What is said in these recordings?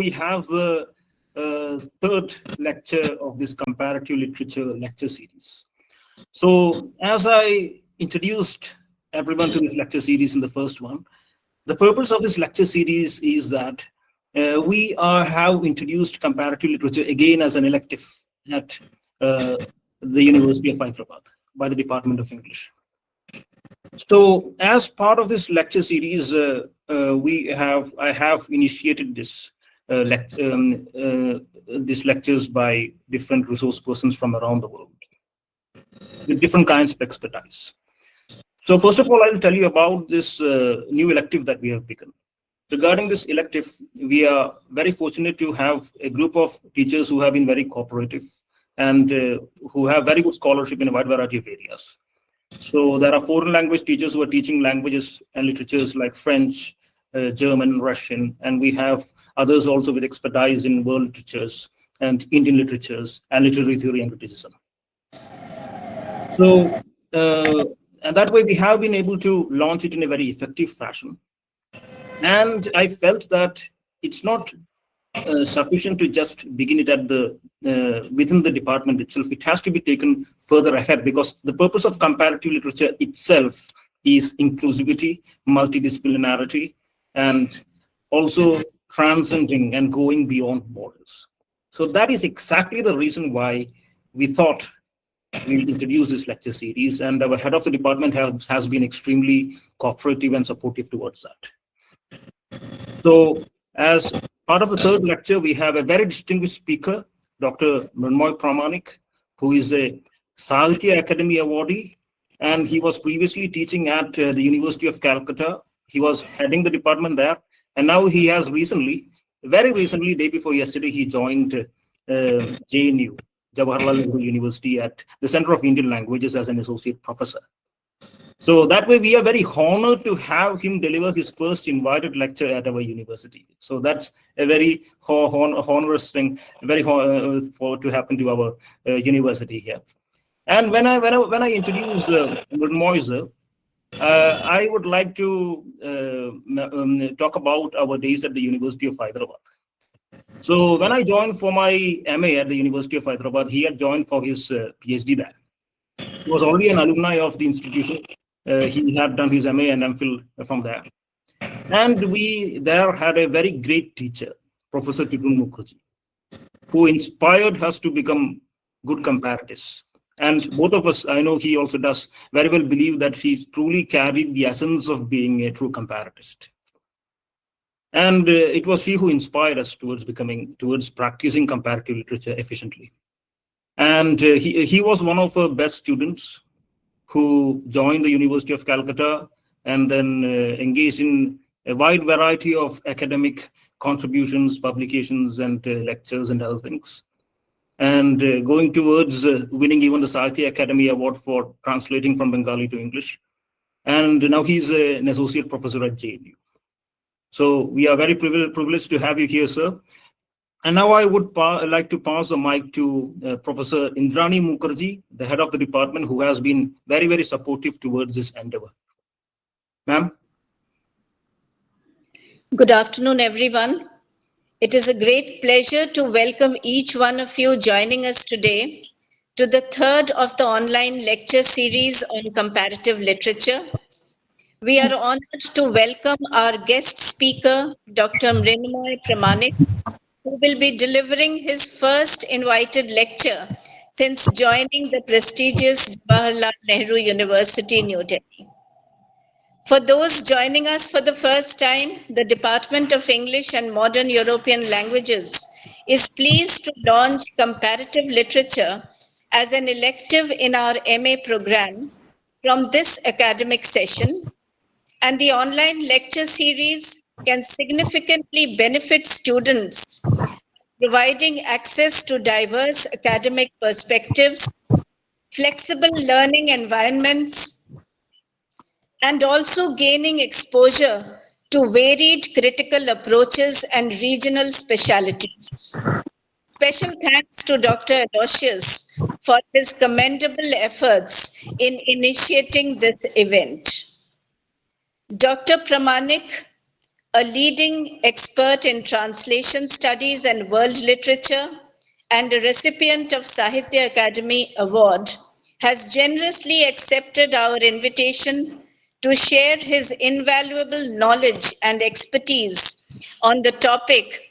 we have the third lecture of this comparative literature lecture series. So as I introduced everyone to this lecture series in the first one, the purpose of this lecture series is that we have introduced comparative literature again as an elective at the University of Hyderabad by the Department of English. So as part of this lecture series, I have initiated this these lectures by different resource persons from around the world with different kinds of expertise. So first of all, I'll tell you about this new elective that we have begun. Regarding this elective, we are very fortunate to have a group of teachers who have been very cooperative and who have very good scholarship in a wide variety of areas. So there are foreign language teachers who are teaching languages and literatures like French, German, Russian, and we have others also with expertise in world literatures and Indian literatures and literary theory and criticism. So, and that way we have been able to launch it in a very effective fashion. And I felt that it's not sufficient to just begin it at the within the department itself. It has to be taken further ahead, because the purpose of comparative literature itself is inclusivity, multidisciplinarity, and also transcending and going beyond borders. So that is exactly the reason why we thought we'll introduce this lecture series, and our head of the department has been extremely cooperative and supportive towards that. So as part of the third lecture, we have a very distinguished speaker, Dr. Mrinmoy Pramanick, who is a Sahitya Academy awardee, and he was previously teaching at the University of Calcutta. He was heading the department there, and now he has very recently, day before yesterday, he joined JNU, Jawaharlal University, at the Center of Indian Languages as an associate professor. So that way, we are very honored to have him deliver his first invited lecture at our university. So that's a very honorous thing, very for to happen to our university here. And when I introduce Mrinmoy, I would like to talk about our days at the University of Hyderabad. So when I joined for my MA at the University of Hyderabad, he had joined for his PhD there. He was already an alumni of the institution. He had done his MA and MPhil from there. And we there had a very great teacher, Professor Mukherji, who inspired us to become good comparatists. And both of us, I know he also does, very well believe that he truly carried the essence of being a true comparatist. And it was he who inspired us towards practicing comparative literature efficiently. And he was one of our best students who joined the University of Calcutta and then engaged in a wide variety of academic contributions, publications, and lectures and other things. And going towards winning even the Sahitya Academy Award for translating from Bengali to English. And now he's an associate professor at JNU. So we are very privileged to have you here, sir. And now I would like to pass the mic to Professor Indrani Mukherji, the head of the department, who has been very, very supportive towards this endeavor. Ma'am. Good afternoon, everyone. It is a great pleasure to welcome each one of you joining us today to the third of the online lecture series on comparative literature. We are honored to welcome our guest speaker, Dr. Mrinmoy Pramanick, who will be delivering his first invited lecture since joining the prestigious Jawaharlal Nehru University, New Delhi. For those joining us for the first time, the Department of English and Modern European Languages is pleased to launch comparative literature as an elective in our MA program from this academic session, and the online lecture series can significantly benefit students, providing access to diverse academic perspectives, flexible learning environments, and also gaining exposure to varied critical approaches and regional specialities. Special thanks to Dr. Aloysius for his commendable efforts in initiating this event. Dr. Pramanick a leading expert in translation studies and world literature, and a recipient of Sahitya Akademi Award, has generously accepted our invitation to share his invaluable knowledge and expertise on the topic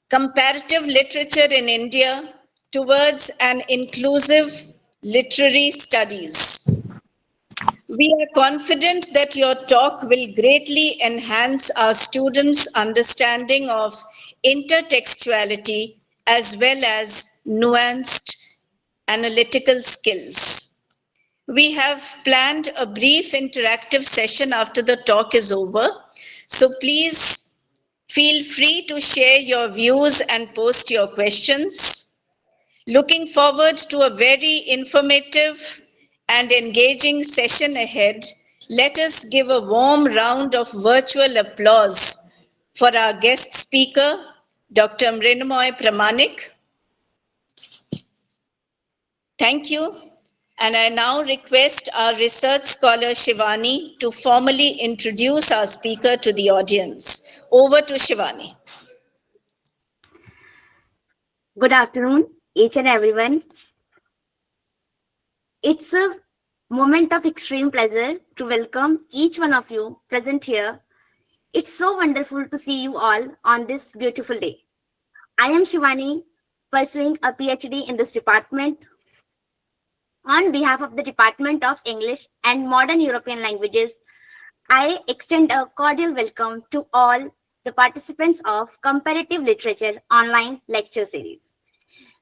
Comparative Literature in India towards an Inclusive Literary Studies. We are confident that your talk will greatly enhance our students' understanding of intertextuality as well as nuanced analytical skills. We have planned a brief interactive session after the talk is over, so please feel free to share your views and post your questions. Looking forward to a very informative and engaging session ahead. Let us give a warm round of virtual applause for our guest speaker, Dr. Mrinmoy Pramanick. Thank you. And I now request our research scholar Shivani to formally introduce our speaker to the audience. Over to Shivani. Good afternoon, each and everyone. It's a moment of extreme pleasure to welcome each one of you present here. It's so wonderful to see you all on this beautiful day. I am Shivani, pursuing a PhD in this department. On behalf of the Department of English and Modern European Languages, I extend a cordial welcome to all the participants of Comparative Literature online lecture series.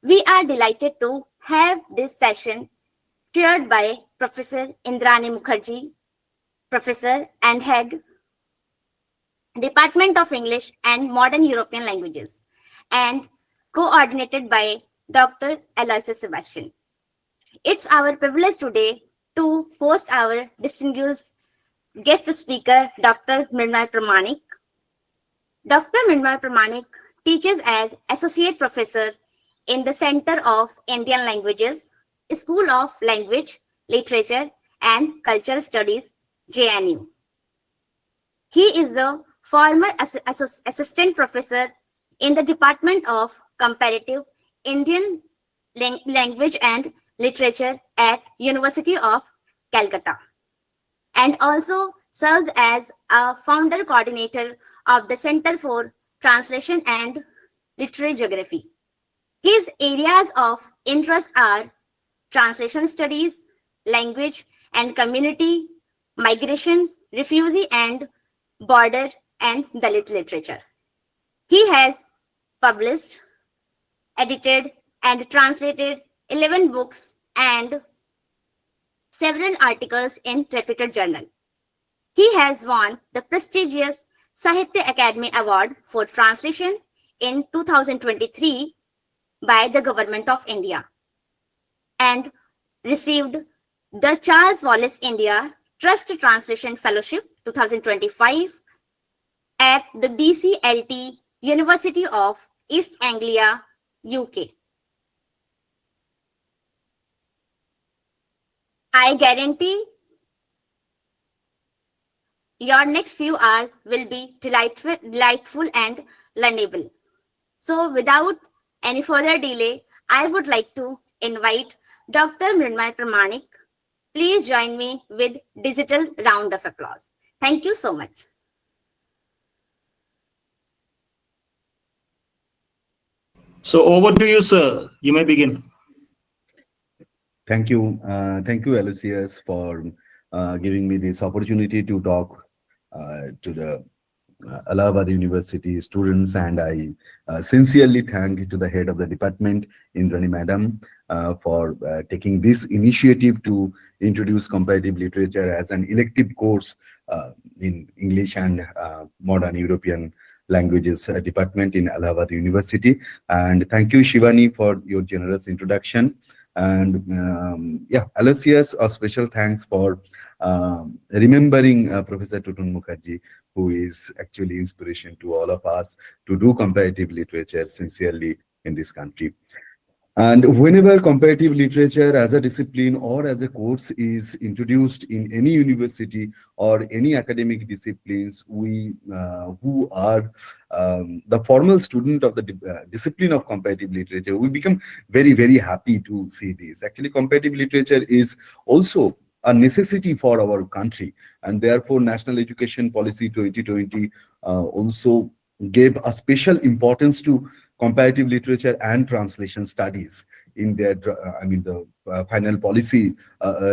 We are delighted to have this session chaired by Professor Indrani Mukherji, Professor and Head, Department of English and Modern European Languages, and coordinated by Dr. Aloysius Sebastian. It's our privilege today to host our distinguished guest speaker, Dr. Mrinmoy Pramanick. Dr. Mrinmoy Pramanick teaches as Associate Professor in the Center of Indian Languages, School of Language, Literature and Cultural Studies, JNU. He is a former Assistant Professor in the Department of Comparative Indian Language and Literature at University of Calcutta, and also serves as a founder coordinator of the Center for Translation and Literary Geography. His areas of interest are translation studies, language and community, migration, refugee and border and Dalit literature. He has published, edited and translated 11 books and several articles in reputed journals. He has won the prestigious Sahitya Akademi Award for Translation in 2023 by the Government of India and received the Charles Wallace India Trust Translation Fellowship 2025 at the BCLT University of East Anglia, UK. I guarantee your next few hours will be delightful and learnable. So without any further delay, I would like to invite Dr. Mrinmoy Pramanick. Please join me with digital round of applause. Thank you so much. So over to you, sir. You may begin. Thank you, Aloysius, for giving me this opportunity to talk to the Allahabad University students, and I sincerely thank to the head of the department, Indrani Madam, for taking this initiative to introduce comparative literature as an elective course in English and Modern European Languages department in Allahabad University. And thank you, Shivani, for your generous introduction. And yeah, Aloysius, a special thanks for remembering Professor Tutun Mukherji, who is actually inspiration to all of us to do comparative literature sincerely in this country. And whenever comparative literature as a discipline or as a course is introduced in any university or any academic disciplines, we who are the formal student of the discipline of comparative literature, we become very, very happy to see this. Actually, comparative literature is also a necessity for our country, and therefore National Education Policy 2020 also gave a special importance to comparative literature and translation studies in their, the final policy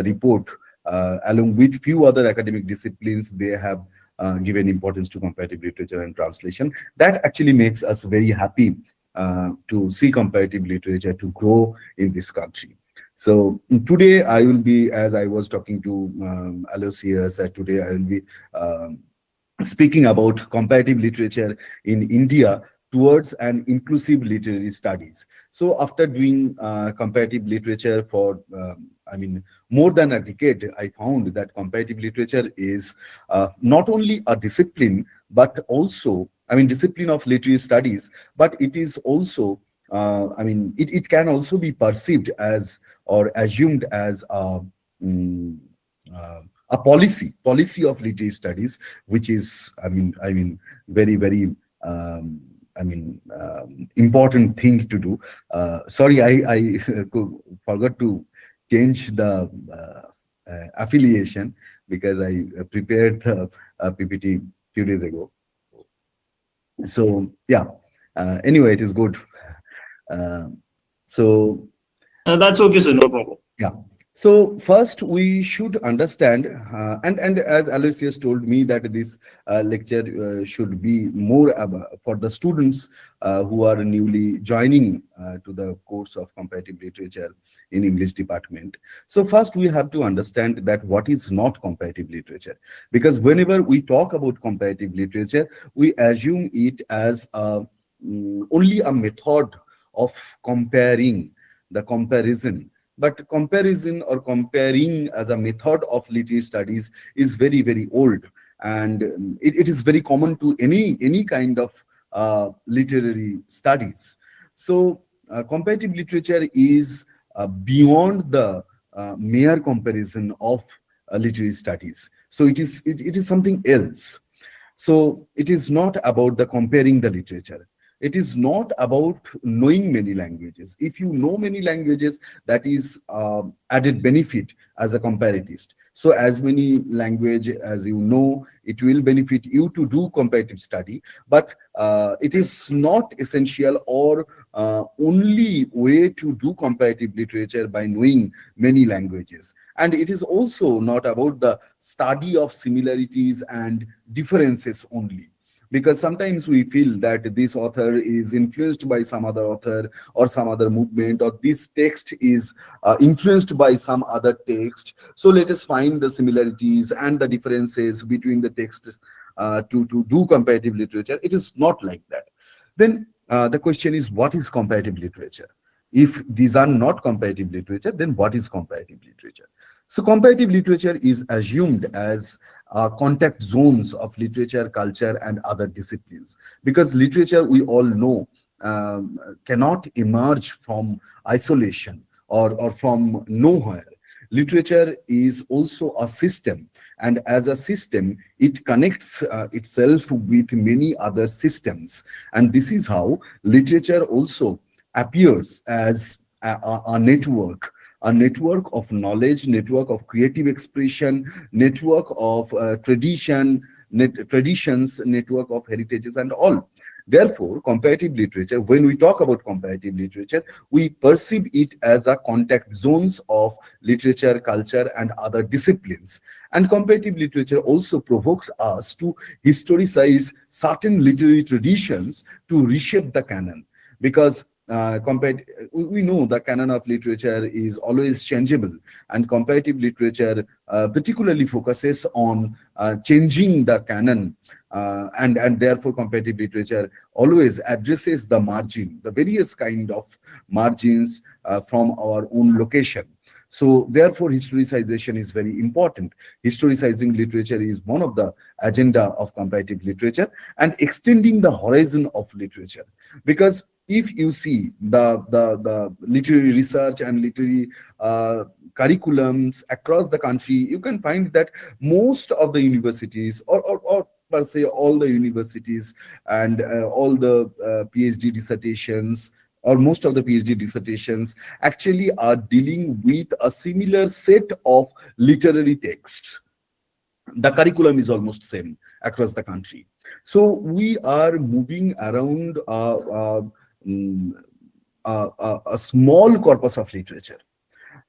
report. Along with few other academic disciplines, they have given importance to comparative literature and translation. That actually makes us very happy to see comparative literature to grow in this country. So today I will be, as I was talking to Aloysius, today I will be speaking about comparative literature in India towards an inclusive literary studies. So after doing comparative literature for, more than a decade, I found that comparative literature is not only a discipline, but also, discipline of literary studies, but it is also, it can also be perceived as or assumed as a policy of literary studies, which is, very, very, important thing to do. Sorry, I forgot to change the affiliation because I prepared the PPT few days ago. So yeah, anyway, it is good. That's okay, sir. No problem. Yeah. So first we should understand, and as Aloysius told me that this lecture should be more for the students who are newly joining to the course of comparative literature in English department. So first we have to understand that what is not comparative literature, because whenever we talk about comparative literature, we assume it as only a method of comparing, the comparison. But comparison or comparing as a method of literary studies is very, very old, and it is very common to any kind of literary studies. So comparative literature is beyond the mere comparison of literary studies. So it is something else. So it is not about the comparing the literature. It is not about knowing many languages. If you know many languages, that is added benefit as a comparatist. So as many language as you know, it will benefit you to do comparative study, but it is not essential or only way to do comparative literature by knowing many languages. And it is also not about the study of similarities and differences only, because sometimes we feel that this author is influenced by some other author or some other movement, or this text is influenced by some other text. So let us find the similarities and the differences between the texts to do comparative literature. It is not like that. Then the question is, what is comparative literature? If these are not comparative literature, then what is comparative literature? So comparative literature is assumed as contact zones of literature, culture, and other disciplines. Because literature, we all know, cannot emerge from isolation or from nowhere. Literature is also a system, and as a system, it connects itself with many other systems. And this is how literature also appears as a network of knowledge, network of creative expression, network of traditions, network of heritages, and all. Therefore, comparative literature, when we talk about comparative literature, we perceive it as a contact zones of literature, culture, and other disciplines. And comparative literature also provokes us to historicize certain literary traditions to reshape the canon, because we know the canon of literature is always changeable, and comparative literature particularly focuses on changing the canon, and therefore comparative literature always addresses the margin, the various kind of margins from our own location. So therefore historicization is very important. Historicizing literature is one of the agenda of comparative literature, and extending the horizon of literature, because if you see the literary research and literary curriculums across the country, you can find that most of the universities, or per se all the universities, and all the PhD dissertations, or most of the PhD dissertations, actually are dealing with a similar set of literary texts. The curriculum is almost same across the country. So we are moving around mm, a small corpus of literature.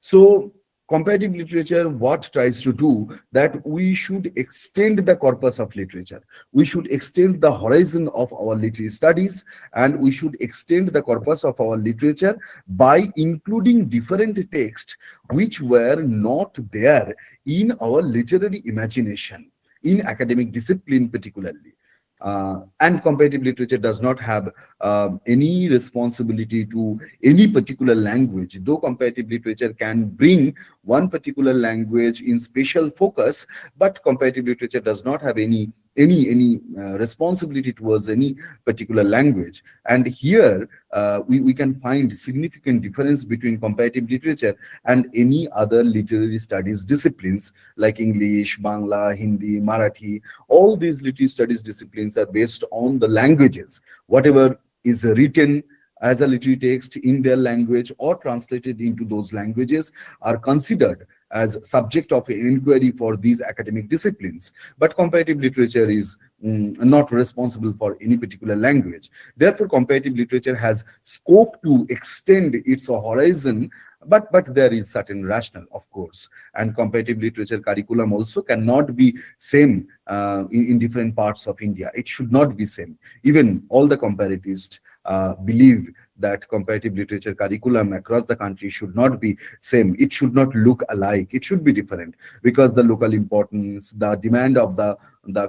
So comparative literature, what tries to do, that we should extend the corpus of literature. We should extend the horizon of our literary studies, and we should extend the corpus of our literature by including different texts which were not there in our literary imagination, in academic discipline particularly. And comparative literature does not have any responsibility to any particular language, though comparative literature can bring one particular language in special focus, but comparative literature does not have any responsibility towards any particular language. And here we can find significant difference between comparative literature and any other literary studies disciplines like English, Bangla, Hindi, Marathi. All these literary studies disciplines are based on the languages. Whatever is written as a literary text in their language or translated into those languages are considered as subject of inquiry for these academic disciplines. But comparative literature is not responsible for any particular language. Therefore, comparative literature has scope to extend its horizon, but there is certain rationale, of course. And comparative literature curriculum also cannot be same in different parts of India. It should not be same. Even all the comparativists believe that comparative literature curriculum across the country should not be same. It should not look alike. It should be different, because the local importance, the demand of the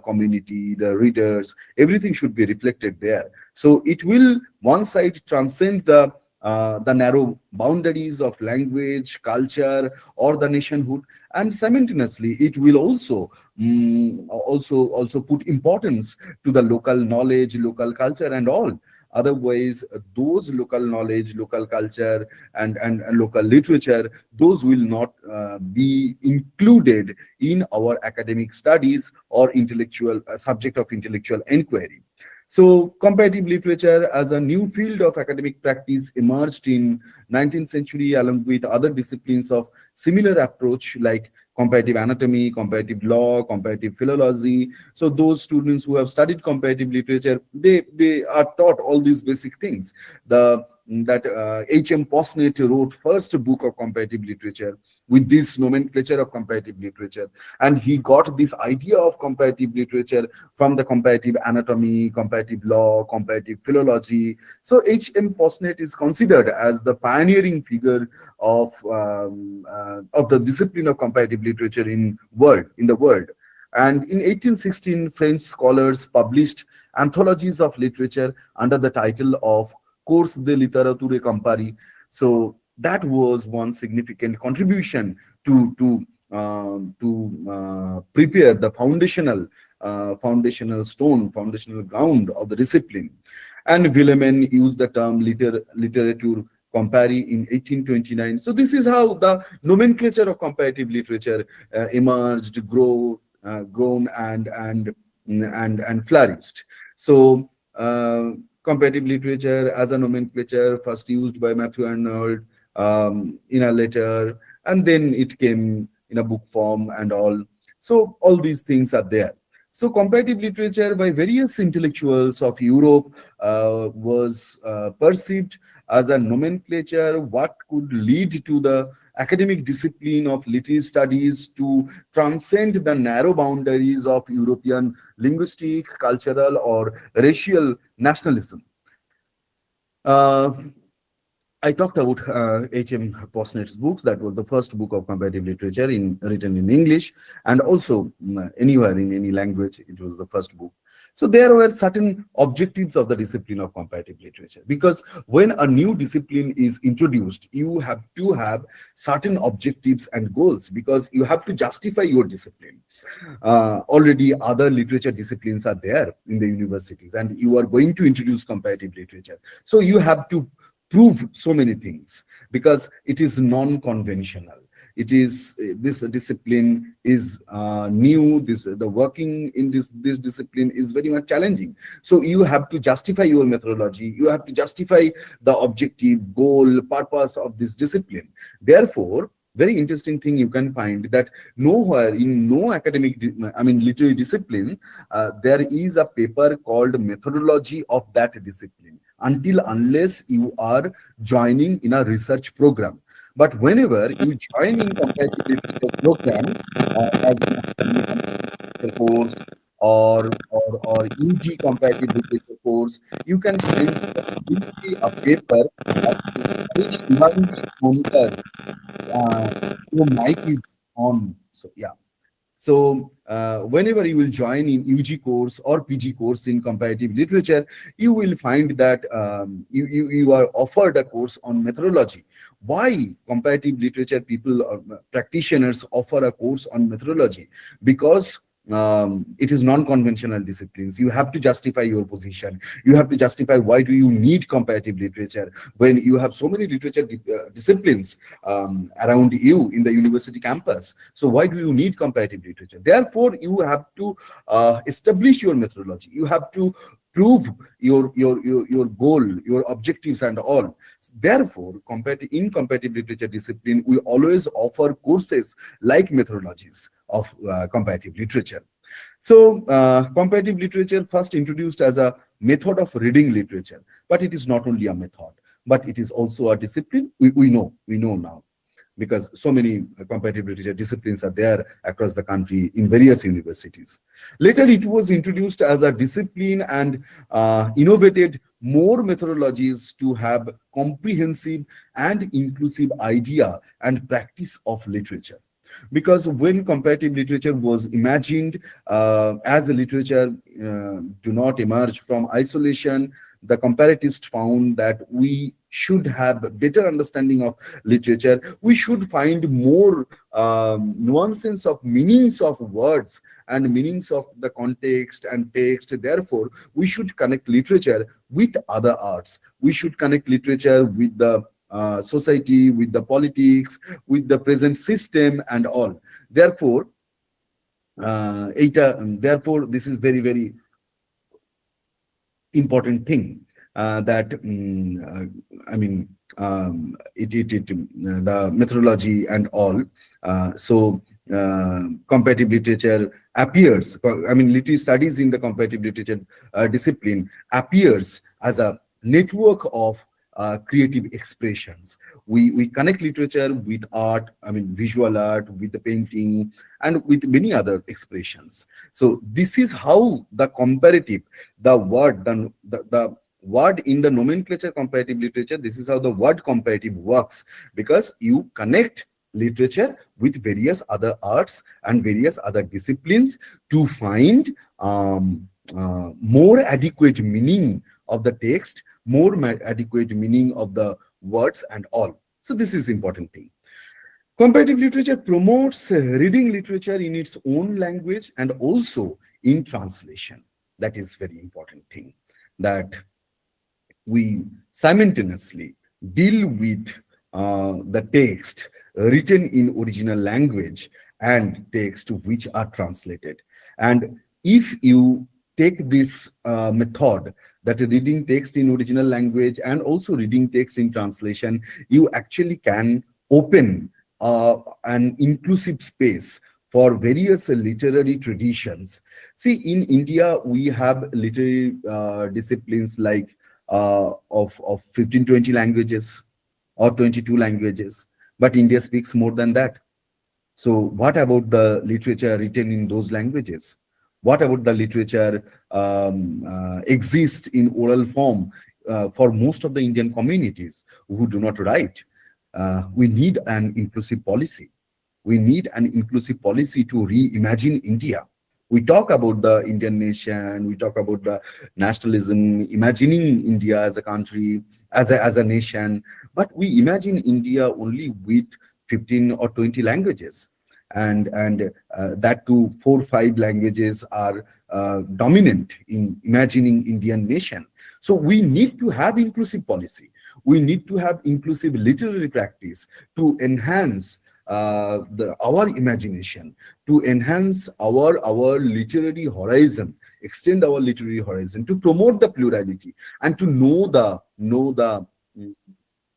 community, the readers, everything should be reflected there. So it will, one side, transcend the narrow boundaries of language, culture, or the nationhood, and simultaneously it will also put importance to the local knowledge, local culture, and all. Otherwise, those local knowledge, local culture, and local literature, those will not be included in our academic studies or intellectual subject of intellectual inquiry. So comparative literature as a new field of academic practice emerged in 19th century along with other disciplines of similar approach like comparative anatomy, comparative law, comparative philology. So those students who have studied comparative literature, they are taught all these basic things. H.M. Posnet wrote first book of comparative literature with this nomenclature of comparative literature, and he got this idea of comparative literature from the comparative anatomy, comparative law, comparative philology. So H.M. Posnet is considered as the pioneering figure of the discipline of comparative literature in the world. And in 1816, French scholars published anthologies of literature under the title of Cours de littérature comparée. So that was one significant contribution to prepare the foundational ground of the discipline. And Villemin used the term littérature comparée in 1829. So this is how the nomenclature of comparative literature emerged, grown, and flourished. So comparative literature as a nomenclature first used by Matthew Arnold in a letter, and then it came in a book form and all. So all these things are there. So comparative literature by various intellectuals of Europe was perceived as a nomenclature what could lead to the academic discipline of literary studies to transcend the narrow boundaries of European linguistic, cultural, or racial nationalism. I talked about H.M. Posnet's books. That was the first book of comparative literature written in English, and also anywhere in any language, it was the first book. So there were certain objectives of the discipline of comparative literature, because when a new discipline is introduced, you have to have certain objectives and goals, because you have to justify your discipline. Already other literature disciplines are there in the universities, and you are going to introduce comparative literature. So you have to prove so many things, because it is non-conventional. It is this discipline is new. The working in this discipline is very much challenging. So you have to justify your methodology. You have to justify the objective, goal, purpose of this discipline. Therefore, very interesting thing you can find that nowhere in no academic, literary discipline, there is a paper called methodology of that discipline, unless you are joining in a research program. But whenever you join in comparative literature program as a course or UG comparative literature course, you can find a paper which Indrani monitor. Your mic is on. So yeah. So whenever you will join in UG course or PG course in comparative literature, you will find that you are offered a course on methodology. Why comparative literature people or practitioners offer a course on methodology? Because it is non-conventional disciplines. You have to justify your position. You have to justify why do you need comparative literature when you have so many literature disciplines around you in the university campus. So why do you need comparative literature? Therefore, you have to establish your methodology. You have to prove your goal, your objectives and all. Therefore, in comparative literature discipline, we always offer courses like methodologies of comparative literature. So comparative literature first introduced as a method of reading literature, but it is not only a method, but it is also a discipline. We know now, because so many comparative literature disciplines are there across the country in various universities. Later, it was introduced as a discipline and innovated more methodologies to have comprehensive and inclusive idea and practice of literature. Because when comparative literature was imagined as a literature do not emerge from isolation, the comparatists found that we should have a better understanding of literature. We should find more nuances of meanings of words and meanings of the context and text. Therefore, we should connect literature with other arts. We should connect literature with the society, with the politics, with the present system and all. Therefore, this is very, very important thing that the methodology and all. So comparative literature appears, literary studies in the comparative literature discipline appears as a network of creative expressions. We connect literature with art, visual art, with the painting, and with many other expressions. So this is how the comparative, the word in the nomenclature comparative literature, this is how the word comparative works, because you connect literature with various other arts and various other disciplines to find more adequate meaning of the text, more adequate meaning of the words and all. So this is important thing. Comparative literature promotes reading literature in its own language and also in translation. That is very important thing, that we simultaneously deal with the text written in original language and text which are translated. And if you take this method, that reading text in original language and also reading text in translation, you actually can open an inclusive space for various literary traditions. See, in India, we have literary disciplines like of 15-20 languages or 22 languages, but India speaks more than that. So what about the literature written in those languages? What about the literature exist in oral form for most of the Indian communities who do not write? We need an inclusive policy. We need an inclusive policy to reimagine India. We talk about the Indian nation, we talk about the nationalism, imagining India as a country, as a nation, but we imagine India only with 15 or 20 languages. And that too, 4 or 5 languages are dominant in imagining Indian nation. So we need to have inclusive policy. We need to have inclusive literary practice to enhance our imagination, to enhance our literary horizon, extend our literary horizon, to promote the plurality, and to know the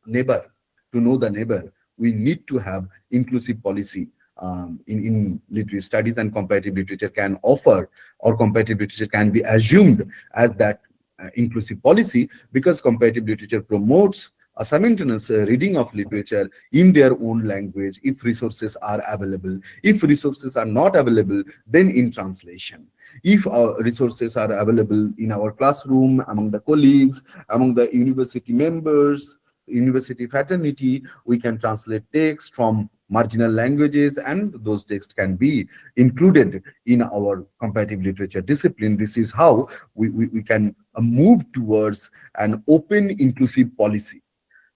neighbor, to know the neighbor. We need to have inclusive policy in literary studies, and comparative literature can offer, or comparative literature can be assumed as that inclusive policy, because comparative literature promotes a simultaneous reading of literature in their own language if resources are available. If resources are not available, then in translation. If resources are available in our classroom, among the colleagues, among the university members, university fraternity, we can translate text from marginal languages, and those texts can be included in our comparative literature discipline. This is how we can move towards an open, inclusive policy.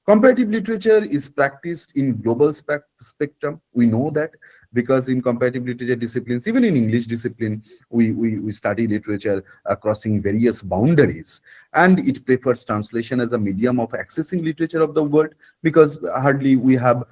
Comparative literature is practiced in global spectrum. We know that because in comparative literature disciplines, even in English discipline, we study literature crossing various boundaries, and it prefers translation as a medium of accessing literature of the world, because hardly we have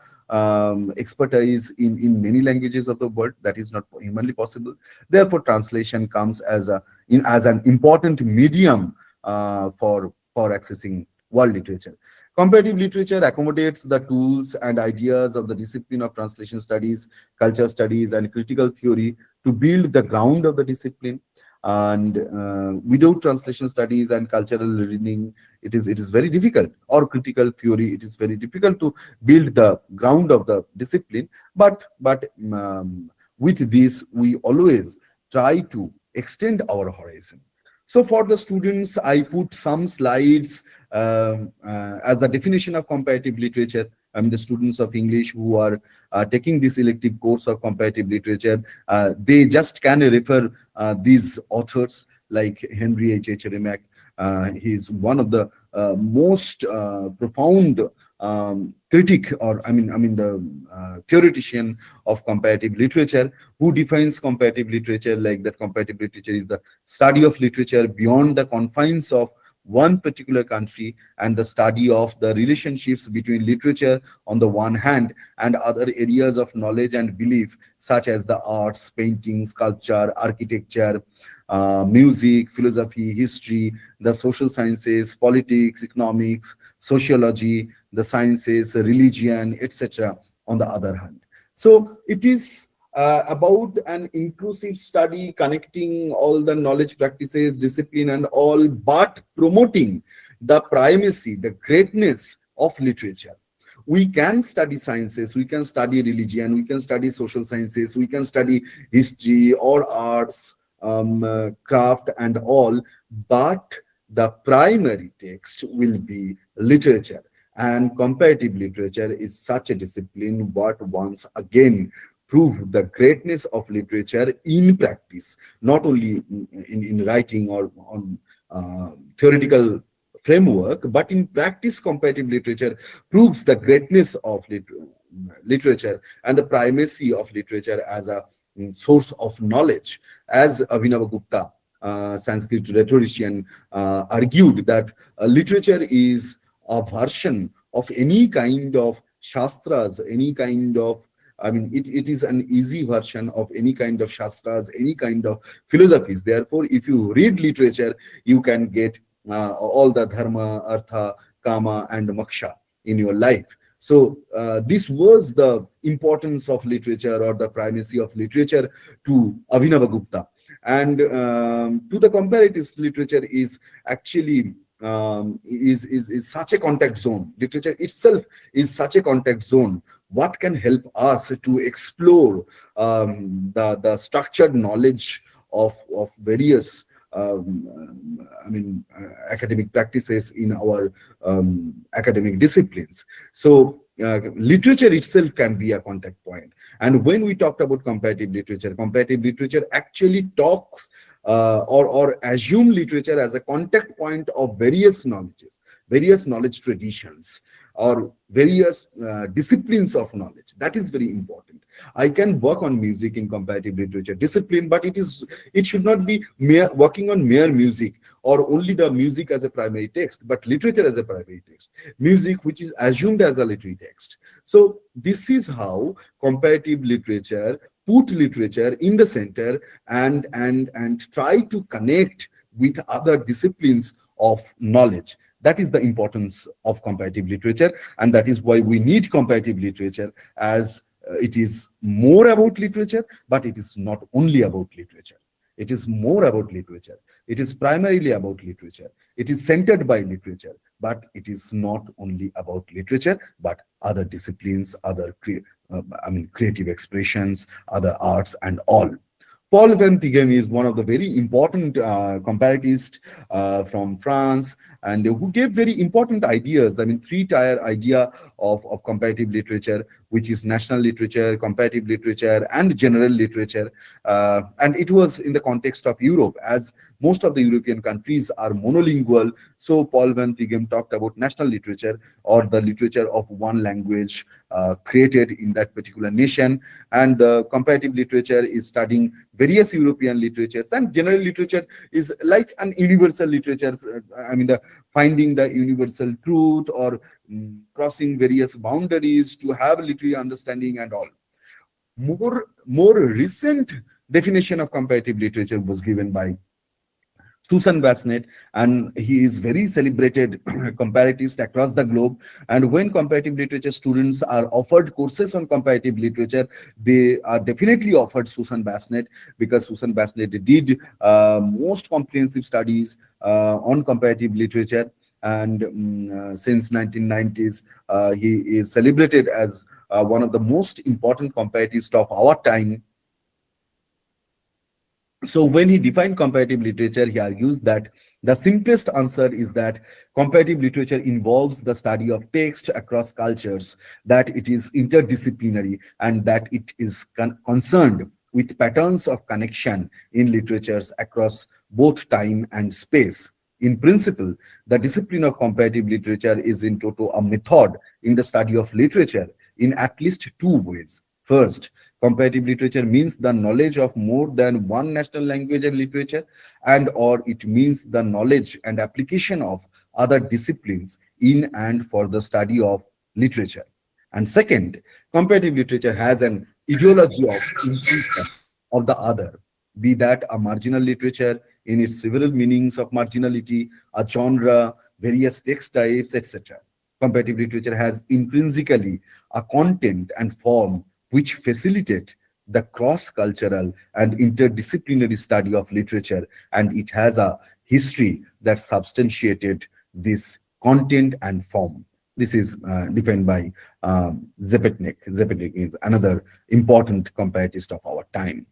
expertise in many languages of the world. That is not humanly possible. Therefore, translation comes as an important medium for accessing world literature. Comparative literature accommodates the tools and ideas of the discipline of translation studies, culture studies, and critical theory to build the ground of the discipline. And without translation studies and cultural reading, it is very difficult, or critical theory, it is very difficult to build the ground of the discipline. But with this, we always try to extend our horizon. So for the students, I put some slides as the definition of comparative literature. The students of English who are taking this elective course of comparative literature, they just can refer these authors like Henry H. Remack. He is one of the most profound critic, or the theoretician of comparative literature, who defines comparative literature like that comparative literature is the study of literature beyond the confines of one particular country, and the study of the relationships between literature on the one hand and other areas of knowledge and belief, such as the arts, painting, sculpture, architecture, music, philosophy, history, the social sciences, politics, economics, sociology, the sciences, religion, etc. on the other hand. So it is about an inclusive study connecting all the knowledge practices, discipline and all, but promoting the primacy, the greatness of literature. We can study sciences, we can study religion, we can study social sciences, we can study history or arts, craft and all, but the primary text will be literature. And comparative literature is such a discipline what once again prove the greatness of literature in practice, not only in writing or on theoretical framework, but in practice. Comparative literature proves the greatness of literature and the primacy of literature as a source of knowledge. As Abhinavagupta, Sanskrit rhetorician, argued that literature is a version of any kind of shastras, any kind of, it is an easy version of any kind of shastras, any kind of philosophies. Therefore, if you read literature, you can get all the dharma, artha, kama, and moksha in your life. So this was the importance of literature, or the primacy of literature, to Abhinavagupta. And to the comparative literature is actually is such a contact zone. Literature itself is such a contact zone. What can help us to explore the structured knowledge of various academic practices in our academic disciplines. So literature itself can be a contact point. And when we talked about comparative literature actually talks or assume literature as a contact point of various knowledges, various knowledge traditions, or various disciplines of knowledge. That is very important. I can work on music in comparative literature discipline, but it should not be mere working on mere music or only the music as a primary text, but literature as a primary text, music which is assumed as a literary text. So this is how comparative literature put literature in the center and try to connect with other disciplines of knowledge. That is the importance of comparative literature, and that is why we need comparative literature, as it is more about literature, but it is not only about literature. It is more about literature. It is primarily about literature. It is centered by literature, but it is not only about literature, but other disciplines, other creative expressions, other arts and all. Paul van Tighem is one of the very important comparatists from France, and who gave very important ideas. I mean, three-tier idea of comparative literature, which is national literature, comparative literature, and general literature. And it was in the context of Europe, as most of the European countries are monolingual. So Paul van Tighem talked about national literature, or the literature of one language created in that particular nation. And comparative literature is studying various European literatures, and general literature is like an universal literature. I mean, finding the universal truth, or crossing various boundaries to have literary understanding and all. More recent definition of comparative literature was given by Susan Bassnett, and he is very celebrated comparatist across the globe. And when comparative literature students are offered courses on comparative literature, they are definitely offered Susan Bassnett, because Susan Bassnett did most comprehensive studies on comparative literature. And since 1990s, he is celebrated as one of the most important comparatists of our time. So when he defined comparative literature, he argues that the simplest answer is that comparative literature involves the study of text across cultures, that it is interdisciplinary, and that it is concerned with patterns of connection in literatures across both time and space. In principle, the discipline of comparative literature is in toto a method in the study of literature in at least two ways. First, comparative literature means the knowledge of more than one national language and literature, and or it means the knowledge and application of other disciplines in and for the study of literature. And second, comparative literature has an ideology of inclusion of the other, be that a marginal literature in its several meanings of marginality, a genre, various text types, etc. Comparative literature has intrinsically a content and form which facilitate the cross-cultural and interdisciplinary study of literature, and it has a history that substantiated this content and form. This is defined by Zepetnik. Zepetnik is another important comparatist of our time.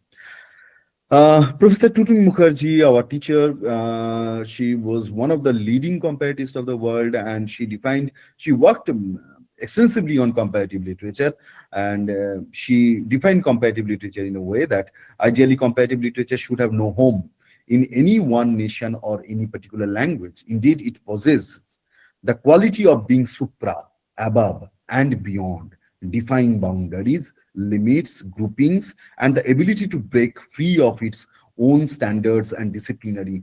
Professor Tutun Mukherji, our teacher, she was one of the leading comparatists of the world, and she worked extensively on comparative literature, and she defined comparative literature in a way that ideally comparative literature should have no home in any one nation or any particular language. Indeed, it possesses the quality of being supra, above, and beyond, defying boundaries, limits, groupings, and the ability to break free of its own standards and disciplinary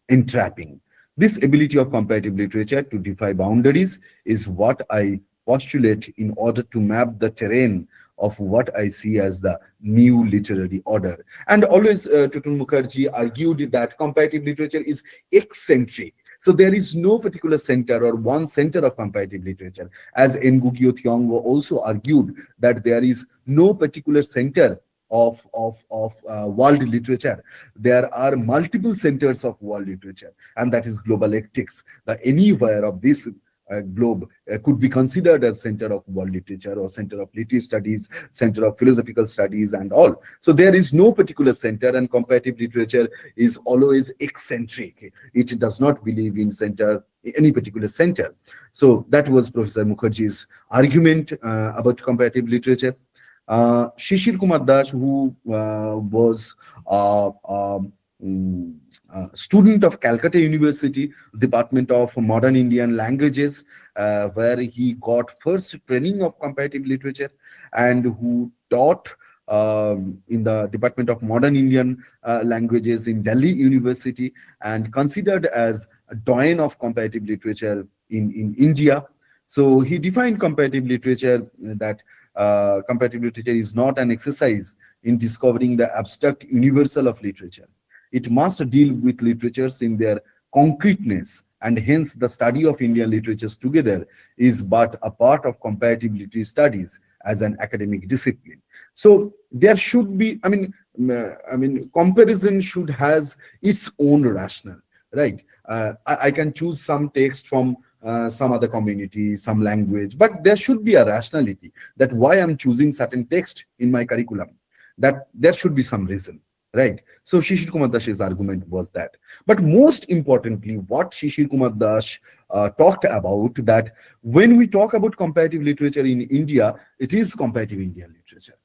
entrapping. This ability of comparative literature to defy boundaries is what I postulate in order to map the terrain of what I see as the new literary order. And always Tutun Mukherji argued that comparative literature is eccentric. So there is no particular center or one center of comparative literature. As Ngugi Thiong'o also argued that there is no particular center of world literature. There are multiple centers of world literature, and that is global ethics. The anywhere of this globe could be considered as center of world literature or center of literary studies, center of philosophical studies and all. So there is no particular center, and comparative literature is always eccentric. It does not believe in any particular center. So that was Professor Mukherji's argument about comparative literature. Shishir Kumar Das, who was student of Calcutta University, Department of Modern Indian Languages, where he got first training of comparative literature, and who taught in the Department of Modern Indian Languages in Delhi University, and considered as a doyen of comparative literature in India. So he defined comparative literature that comparative literature is not an exercise in discovering the abstract universal of literature. It must deal with literatures in their concreteness, and hence the study of Indian literatures together is but a part of comparative literary studies as an academic discipline. So there should be, comparison should has its own rationale, right? I can choose some text from some other community, some language, but there should be a rationality that why I'm choosing certain text in my curriculum, that there should be some reason, right? So Shishir Kumar Das's argument was that. But most importantly, what Shishir Kumar Das talked about, that when we talk about comparative literature in India, it is comparative Indian literature.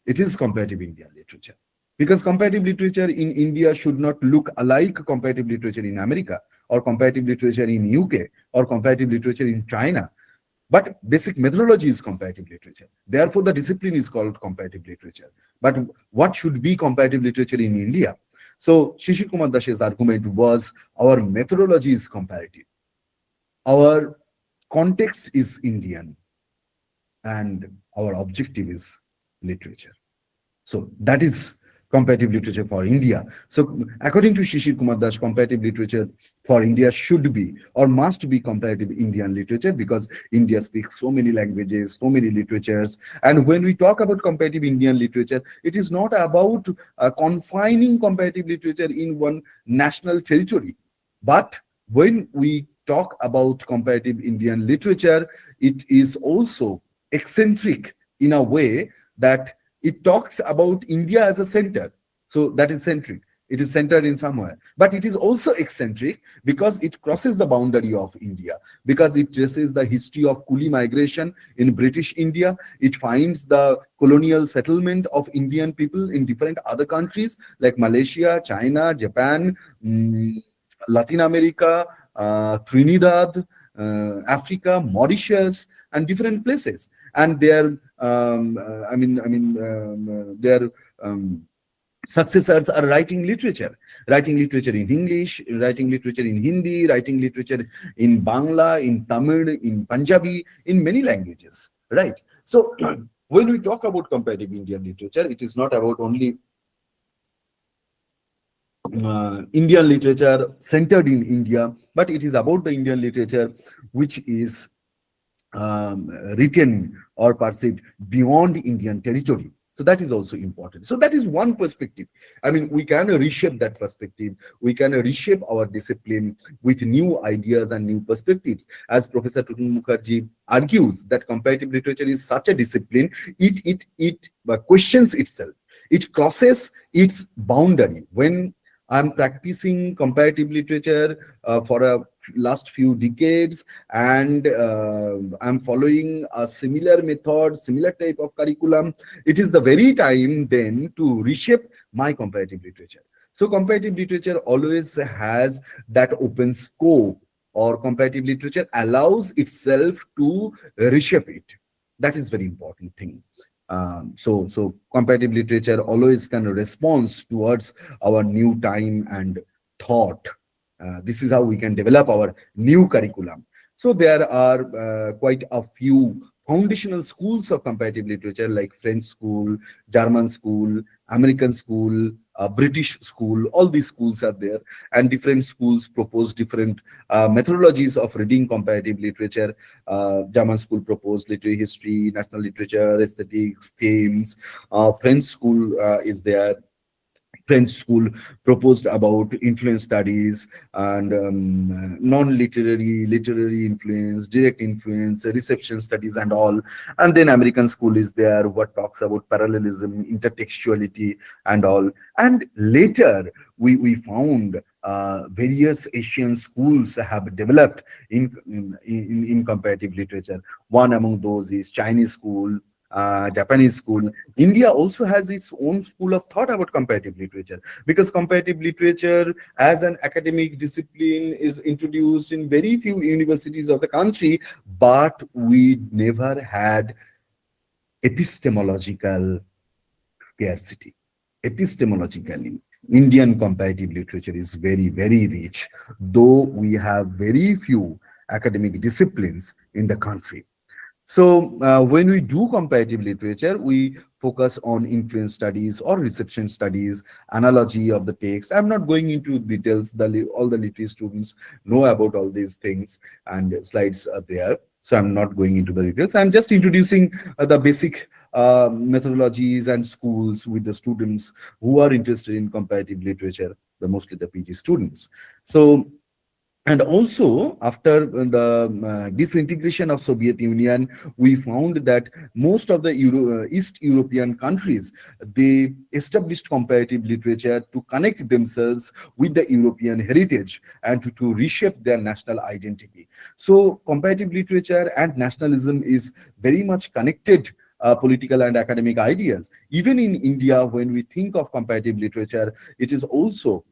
It is comparative Indian literature. Because comparative literature in India should not look alike comparative literature in America, or comparative literature in UK, or comparative literature in China. But basic methodology is comparative literature. Therefore, the discipline is called comparative literature. But what should be comparative literature in India? So Shishir Kumar Das's argument was, our methodology is comparative. Our context is Indian. And our objective is literature. So that is comparative literature for India. So according to Shishir Kumar Das, comparative literature for India should be or must be comparative Indian literature, because India speaks so many languages, so many literatures. And when we talk about comparative Indian literature, it is not about confining comparative literature in one national territory. But when we talk about comparative Indian literature, it is also eccentric in a way that it talks about India as a center. So that is centric. It is centered in somewhere. But it is also eccentric because it crosses the boundary of India, because it traces the history of coolie migration in British India. It finds the colonial settlement of Indian people in different other countries like Malaysia, China, Japan, Latin America, Trinidad, Africa, Mauritius, and different places. And their their successors are writing literature in English, writing literature in Hindi, writing literature in Bangla, in Tamil, in Punjabi, in many languages, right? So when we talk about comparative Indian literature, it is not about only Indian literature centered in India, but it is about the Indian literature which is written or perceived beyond Indian territory. So that is also important. So that is one perspective. I mean, we can reshape that perspective. We can reshape our discipline with new ideas and new perspectives. As Professor Tutun Mukherji argues that comparative literature is such a discipline, it questions itself. It crosses its boundary. When I'm practicing comparative literature for a last few decades, and I'm following a similar method, similar type of curriculum, it is the very time then to reshape my comparative literature. So comparative literature always has that open scope, or comparative literature allows itself to reshape it. That is very important thing. So comparative literature always can respond towards our new time and thought. This is how we can develop our new curriculum. So there are quite a few foundational schools of comparative literature, like French school, German school, American school, British school. All these schools are there, and different schools propose different methodologies of reading comparative literature. German school proposed literary history, national literature, aesthetics, themes. French school is there. French school proposed about influence studies and non-literary, literary influence, direct influence, reception studies and all. And then American school is there, what talks about parallelism, intertextuality and all. And later we found various Asian schools have developed in comparative literature. One among those is Chinese school, Japanese school. India also has its own school of thought about comparative literature, because comparative literature as an academic discipline is introduced in very few universities of the country, but we never had epistemological scarcity. Epistemologically, Indian comparative literature is very, very rich, though we have very few academic disciplines in the country. So when we do comparative literature, we focus on influence studies or reception studies, analogy of the text. I'm not going into details. All the literary students know about all these things, and slides are there. So I'm not going into the details. I'm just introducing the basic methodologies and schools with the students who are interested in comparative literature, mostly the PG students. So, and also after the disintegration of Soviet Union, we found that most of the East European countries, they established comparative literature to connect themselves with the European heritage and to reshape their national identity. So comparative literature and nationalism is very much connected political and academic ideas. Even in India, when we think of comparative literature, it is also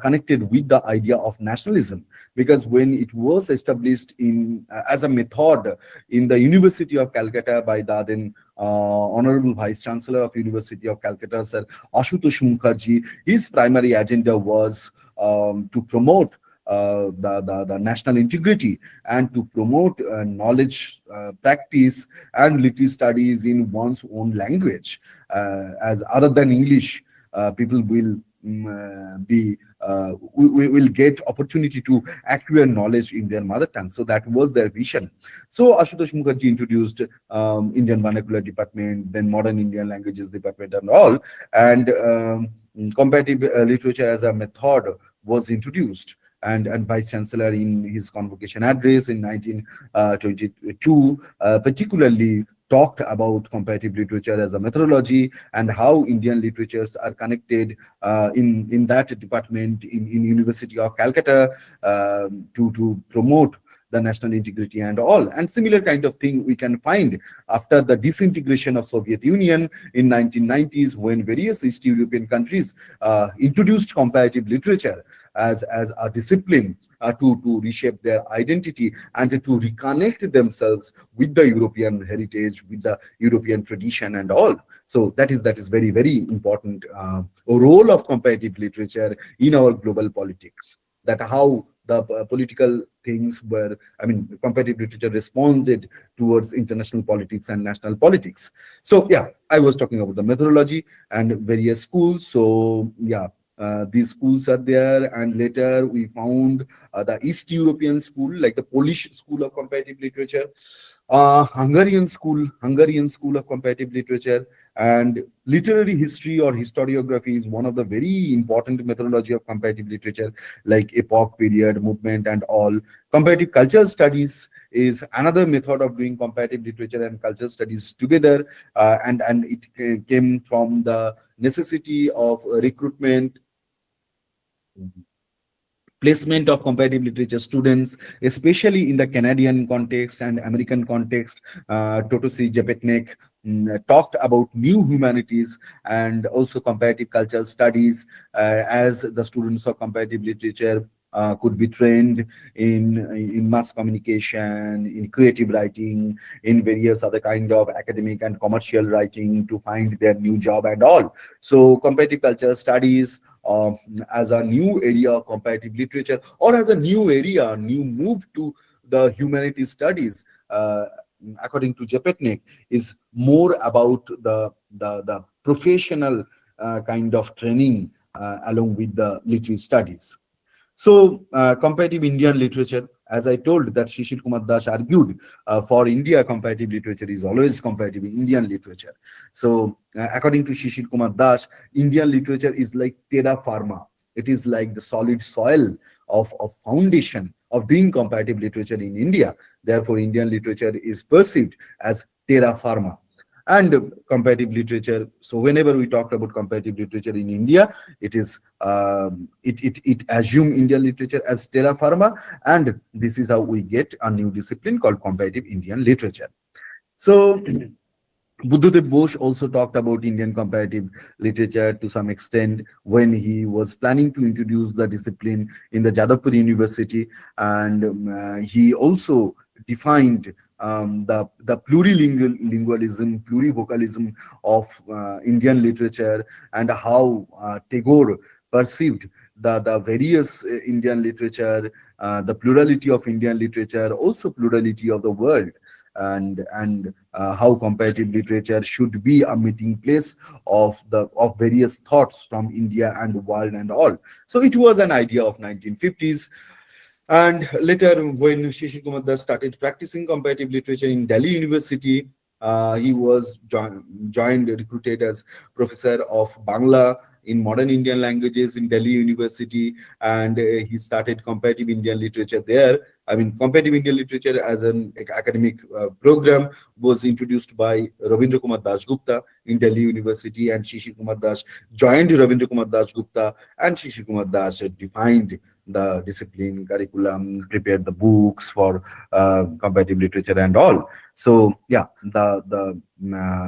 connected with the idea of nationalism, because when it was established in as a method in the University of Calcutta by the then Honorable Vice Chancellor of University of Calcutta, Sir Ashutosh Mukherji, his primary agenda was to promote the national integrity and to promote knowledge, practice and literary studies in one's own language, as other than English, people will we will get opportunity to acquire knowledge in their mother tongue. So that was their vision. So Ashutosh Mukherji introduced Indian Vernacular Department, then Modern Indian Languages Department and all, and comparative literature as a method was introduced. And Vice Chancellor in his convocation address in 1922 particularly talked about comparative literature as a methodology and how Indian literatures are connected in that department in University of Calcutta to promote the national integrity and all. And similar kind of thing we can find after the disintegration of Soviet Union in 1990s, when various East European countries introduced comparative literature as a discipline to reshape their identity and to reconnect themselves with the European heritage, with the European tradition and all. So that is very, very important role of comparative literature in our global politics, that how the political things were, I mean, comparative literature responded towards international politics and national politics. So yeah, I was talking about the methodology and various schools. So yeah, these schools are there, and later we found the East European school, like the Polish school of comparative literature, Hungarian school of comparative literature, and literary history or historiography is one of the very important methodology of comparative literature, like epoch, period, movement and all. Comparative culture studies is another method of doing comparative literature and culture studies together, and it came from the necessity of recruitment, placement of comparative literature students, especially in the Canadian context and American context. Totosi Jepetnek talked about new humanities and also comparative cultural studies, as the students of comparative literature could be trained in mass communication, in creative writing, in various other kind of academic and commercial writing to find their new job and all. So comparative culture studies as a new area of comparative literature, or as a new area, new move to the humanities studies, according to Jepetnek, is more about the professional kind of training along with the literary studies. So comparative Indian literature, As I told that Shishir Kumar Das argued for India, comparative literature is always comparative Indian literature. So according to Shishir Kumar Das, Indian literature is like terra firma. It is like the solid soil of foundation of doing comparative literature in India. Therefore, Indian literature is perceived as terra firma. And comparative literature, so whenever we talked about comparative literature in India, it is it assume Indian literature as terra firma, and this is how we get a new discipline called comparative Indian literature. So Buddhadev Bose also talked about Indian comparative literature to some extent when he was planning to introduce the discipline in the Jadavpur University, and he also defined the plurilingualism, plurivocalism of Indian literature, and how Tagore perceived the various Indian literature, the plurality of Indian literature, also plurality of the world, and how comparative literature should be a meeting place of various thoughts from India and world and all. So it was an idea of 1950s. And later, when Shishir Kumar Das started practicing comparative literature in Delhi University, he was recruited as professor of Bangla in modern Indian languages in Delhi University, and he started comparative Indian literature there. I mean, comparative Indian literature as an academic program was introduced by Rabindra Kumar Das Gupta in Delhi University, and Shishir Kumar Das joined Rabindra Kumar Das Gupta, and Shishir Kumar Das defined the discipline, curriculum, prepared the books for comparative literature and all. So yeah,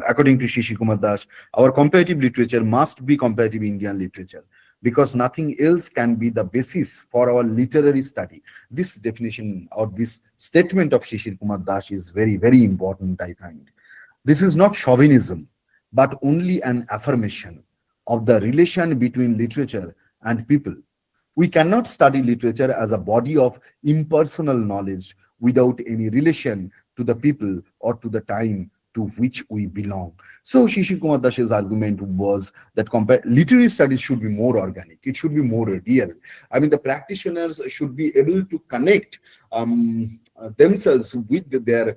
according to Shishir Kumar Das, our comparative literature must be comparative Indian literature, because nothing else can be the basis for our literary study. This definition or this statement of Shishir Kumar Das is very, very important, I find. This is not chauvinism, but only an affirmation of the relation between literature and people. We cannot study literature as a body of impersonal knowledge without any relation to the people or to the time to which we belong. So Shishir Kumar Das's argument was that literary studies should be more organic. It should be more real. I mean, the practitioners should be able to connect themselves with their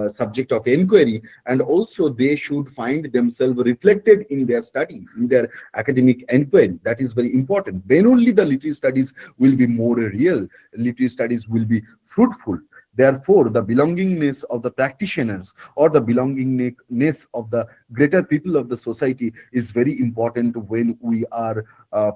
subject of inquiry, and also they should find themselves reflected in their study, in their academic inquiry. That is very important. Then only the literary studies will be more real. Literary studies will be fruitful. Therefore, the belongingness of the practitioners or the belongingness of the greater people of the society is very important when we are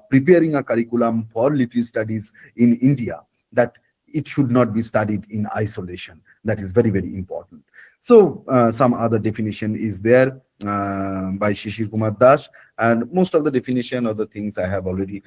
preparing a curriculum for literary studies in India, that it should not be studied in isolation. That is very, very important. So some other definition is there by Shishir Kumar Das, and most of the definition of the things I have already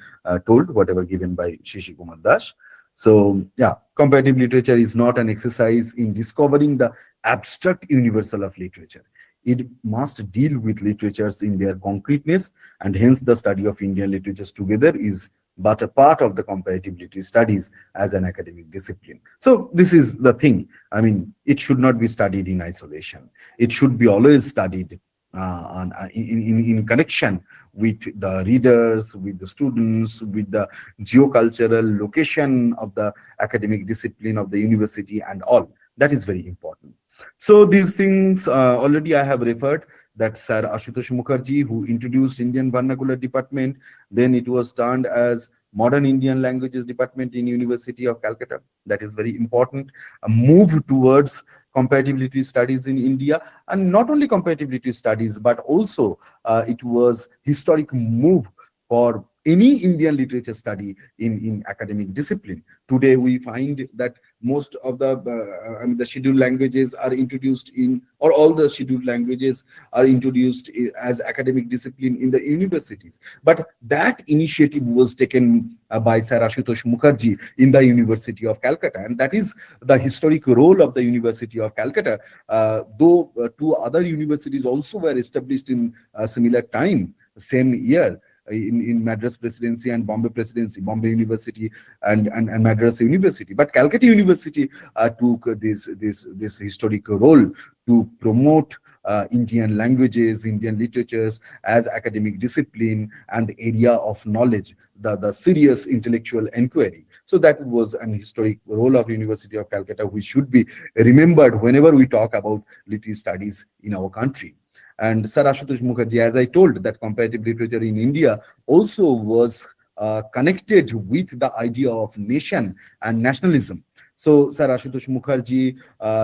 told, whatever given by Shishir Kumar Das. So yeah, comparative literature is not an exercise in discovering the abstract universal of literature. It must deal with literatures in their concreteness, and hence the study of Indian literatures together is but a part of the comparative literary studies as an academic discipline. So this is the thing. I mean, it should not be studied in isolation. It should be always studied in connection with the readers, with the students, with the geocultural location of the academic discipline of the university and all. That is very important. So these things already I have referred, that Sir Ashutosh Mukherji, who introduced Indian Vernacular Department, then it was turned as Modern Indian Languages Department in University of Calcutta. That is very important. A move towards comparative literary studies in India, and not only comparative literary studies, but also it was historic move for any Indian literature study in academic discipline. Today we find that most of the scheduled languages are introduced in, or all the scheduled languages are introduced as academic discipline in the universities. But that initiative was taken by Sir Ashutosh Mukherji in the University of Calcutta, and that is the historic role of the University of Calcutta. Though two other universities also were established in a similar time, same year, in Madras Presidency and Bombay Presidency, Bombay University and Madras University. But Calcutta University took this historic role to promote Indian languages, Indian literatures as academic discipline and the area of knowledge, the serious intellectual inquiry. So that was an historic role of University of Calcutta, which should be remembered whenever we talk about literary studies in our country. And Sir Ashutosh Mukherjee, as I told, that comparative literature in India also was connected with the idea of nation and nationalism. So Sir Ashutosh Mukherjee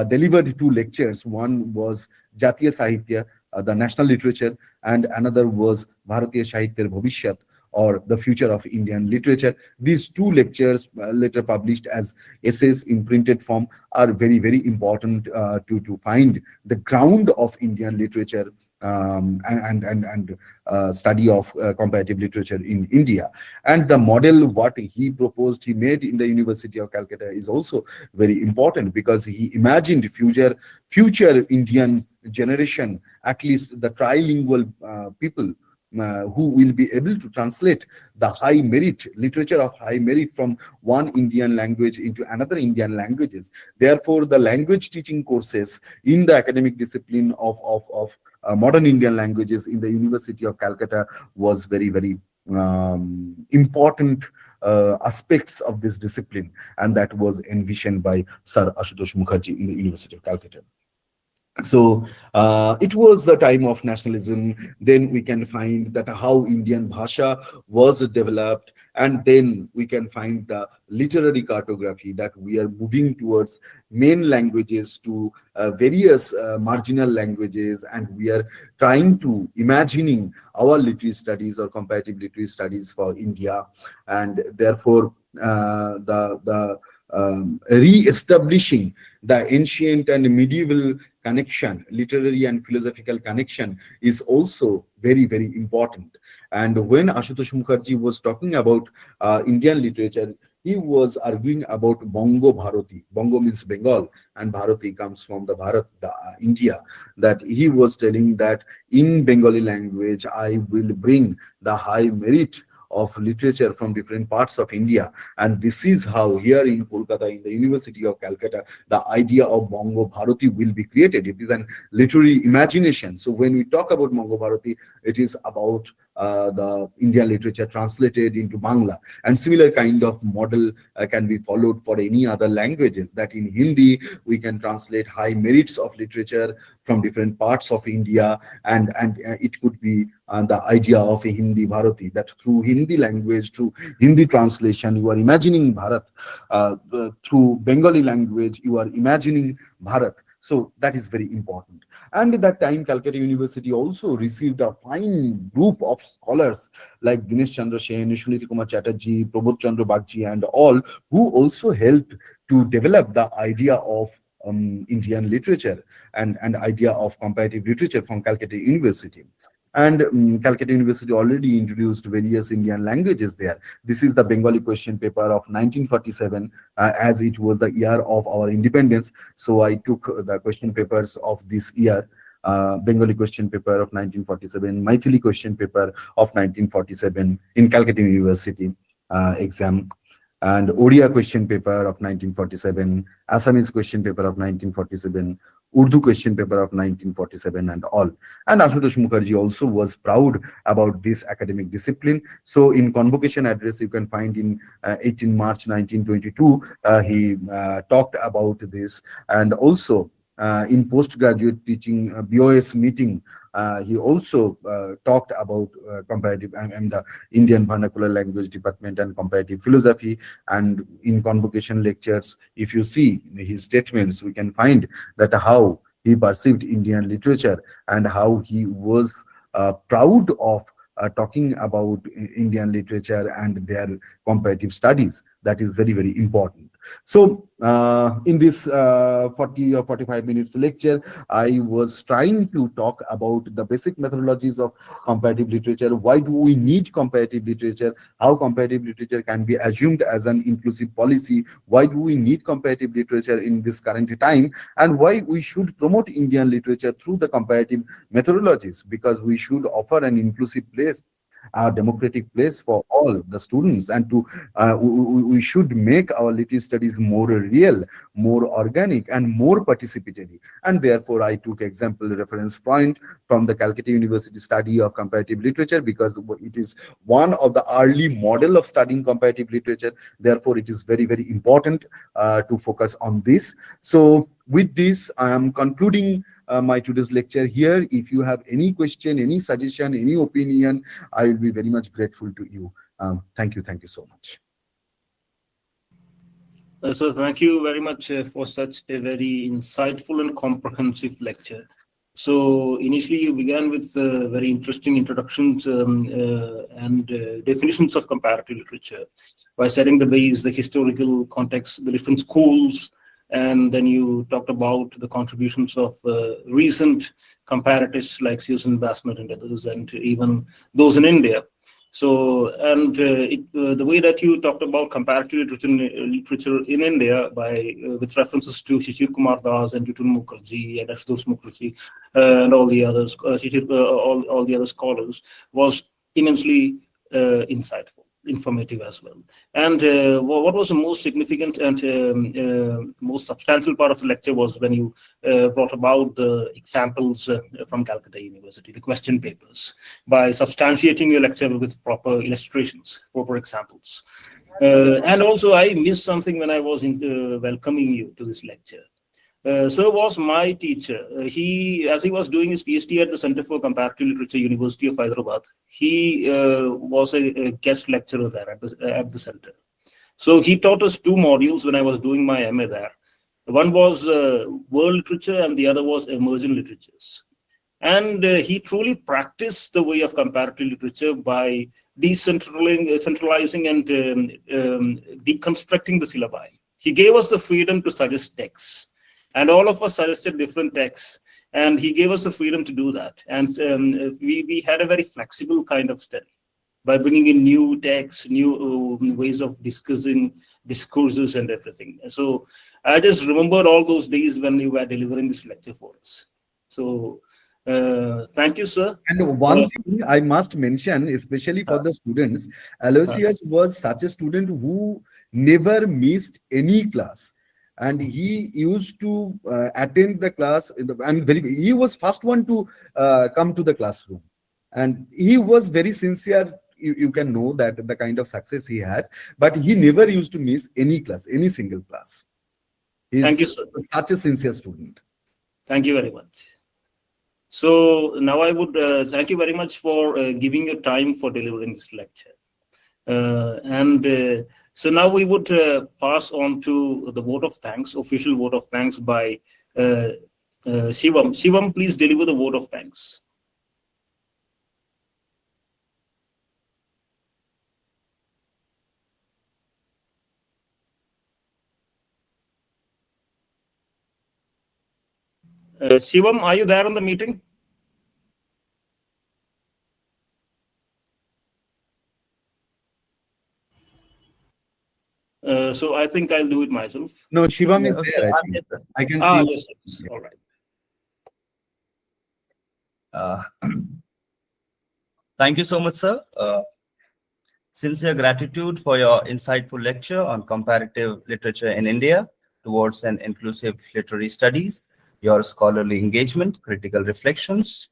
delivered two lectures. One was Jatiya Sahitya, the national literature, and another was Bharatiya Sahitya Bhavishyat, or the future of Indian literature. These two lectures, later published as essays in printed form, are very, very important to find the ground of Indian literature and study of comparative literature in India. And the model what he proposed, he made in the University of Calcutta is also very important, because he imagined future Indian generation, at least the trilingual people, who will be able to translate the high merit literature of high merit from one Indian language into another Indian languages. Therefore, the language teaching courses in the academic discipline of modern Indian languages in the University of Calcutta was very, very important aspects of this discipline, and that was envisioned by Sir Ashutosh Mukherjee in the University of Calcutta. So it was the time of nationalism. Then we can find that how Indian Bhasha was developed, and then we can find the literary cartography, that we are moving towards main languages to various marginal languages, and we are trying to imagining our literary studies or comparative literary studies for India, and therefore the re-establishing the ancient and medieval connection, literary and philosophical connection, is also very, very important. And when Ashutosh Mukherjee was talking about Indian literature, he was arguing about Bongo Bharati. Bongo means Bengal, and Bharati comes from the Bharat, India. That he was telling that in Bengali language, I will bring the high merit of literature from different parts of India. And this is how here in Kolkata, in the University of Calcutta, the idea of Bongo Bharati will be created. It is an literary imagination. So when we talk about Bongo Bharati, it is about the Indian literature translated into Bangla. And similar kind of model can be followed for any other languages, that in Hindi, we can translate high merits of literature from different parts of India, and it could be the idea of a Hindi Bharati, that through Hindi language, through Hindi translation, you are imagining Bharat. Through Bengali language, you are imagining Bharat. So that is very important. And at that time, Calcutta University also received a fine group of scholars like Dinesh Chandra Sen, Suniti Kumar Chatterjee, Prabodh Chandra Bagchi, and all, who also helped to develop the idea of Indian literature and idea of comparative literature from Calcutta University. And Calcutta University already introduced various Indian languages there. This is the Bengali question paper of 1947, as it was the year of our independence. So I took the question papers of this year. Bengali question paper of 1947, Maithili question paper of 1947 in Calcutta University exam, and Odia question paper of 1947, Assamese question paper of 1947, Urdu question paper of 1947, and all. And Ashutosh Mukherjee also was proud about this academic discipline. So in convocation address, you can find in 18 March 1922, he talked about this. And also in postgraduate teaching BOS meeting, he also talked about comparative and the Indian vernacular language department and comparative philosophy. And in convocation lectures, if you see his statements, we can find that how he perceived Indian literature and how he was proud of talking about Indian literature and their comparative studies. That is very, very important. So in this 40 or 45 minutes lecture, I was trying to talk about the basic methodologies of comparative literature. Why do we need comparative literature? How comparative literature can be assumed as an inclusive policy? Why do we need comparative literature in this current time? And why we should promote Indian literature through the comparative methodologies? Because we should offer an inclusive place a democratic place for all the students, and to we should make our literary studies more real, more organic, and more participatory. And therefore, I took example reference point from the Calcutta University study of comparative literature, because it is one of the early model of studying comparative literature. Therefore, it is very, very important to focus on this. So with this, I am concluding my today's lecture here. If you have any question, any suggestion, any opinion, I will be very much grateful to you. Thank you so much. So thank you very much for such a very insightful and comprehensive lecture. So initially you began with very interesting introductions and definitions of comparative literature by setting the base, the historical context, the different schools, and then you talked about the contributions of recent comparatists like Susan Bassnett and others, and even those in India. So, and the way that you talked about comparative literature in India by with references to Shishir Kumar Das and Tutun Mukherji and Ashutosh Mukherji and all the others, all the other scholars, was immensely insightful, informative as well. And what was the most significant and most substantial part of the lecture was when you brought about the examples from Calcutta University, the question papers, by substantiating your lecture with proper illustrations, proper examples. And also I missed something when I was welcoming you to this lecture. Sir was my teacher. As he was doing his PhD at the Center for Comparative Literature, University of Hyderabad, he was a guest lecturer there at the center. So he taught us two modules when I was doing my MA there. One was world literature and the other was emerging literatures. And he truly practiced the way of comparative literature by decentralizing and deconstructing the syllabi. He gave us the freedom to suggest texts. And all of us suggested different texts, and he gave us the freedom to do that. And we had a very flexible kind of study by bringing in new texts, new ways of discussing discourses and everything. So I just remembered all those days when you were delivering this lecture for us. So thank you, sir. And one thing I must mention, especially for the students, Aloysius was such a student who never missed any class. And he used to attend the class. He was first one to come to the classroom, and he was very sincere. You can know that the kind of success he has, but he never used to miss any class, any single class. Thank you, sir. Such a sincere student. Thank you very much. So now I would thank you very much for giving your time for delivering this lecture. So now we would pass on to the vote of thanks, official vote of thanks by Shivam. Shivam, please deliver the vote of thanks. Shivam, are you there in the meeting? So I think I'll do it myself. No, Shivam is there. I can see. Yes. All right. Thank you so much, sir. Sincere gratitude for your insightful lecture on comparative literature in India towards an inclusive literary studies, your scholarly engagement, critical reflections,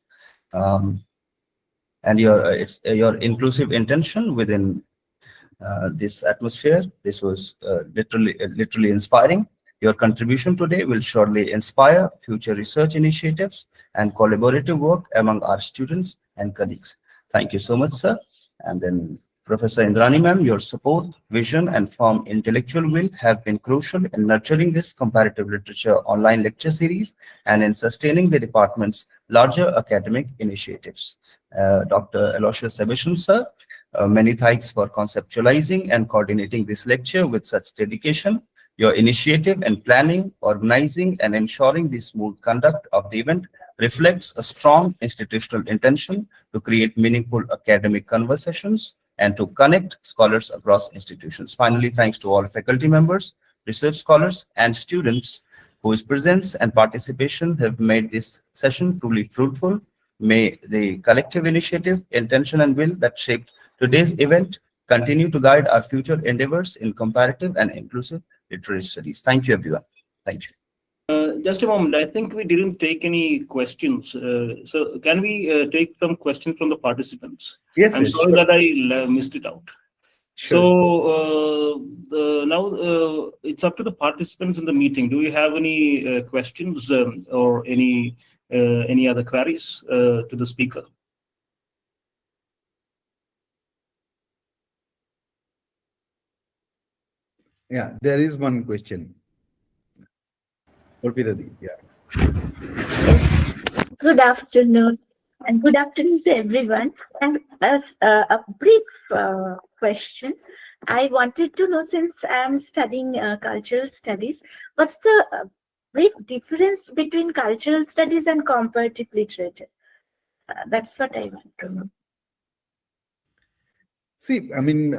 and your inclusive intention within this atmosphere. This was literally inspiring. Your contribution today will surely inspire future research initiatives and collaborative work among our students and colleagues. Thank you so much, sir. And then Professor Indrani ma'am, your support, vision, and firm intellectual will have been crucial in nurturing this comparative literature online lecture series and in sustaining the department's larger academic initiatives. Dr. Aloysius Sebastian, sir, many thanks for conceptualizing and coordinating this lecture with such dedication. Your initiative and planning, organizing, and ensuring the smooth conduct of the event reflects a strong institutional intention to create meaningful academic conversations and to connect scholars across institutions. Finally, thanks to all faculty members, research scholars, and students whose presence and participation have made this session truly fruitful. May the collective initiative, intention, and will that shaped today's event continue to guide our future endeavors in comparative and inclusive literary studies. Thank you, everyone. Thank you. Just a moment. I think we didn't take any questions. So can we take some questions from the participants? Yes, I'm yes, sorry sure. that I missed it out. Sure. So now it's up to the participants in the meeting. Do you have any questions or any other queries to the speaker? Yeah, there is one question. Orpiradi, yeah. Yes. Good afternoon, and good afternoon to everyone. And as a brief question, I wanted to know, since I'm studying cultural studies, what's the brief difference between cultural studies and comparative literature? That's what I want to know. See, I mean,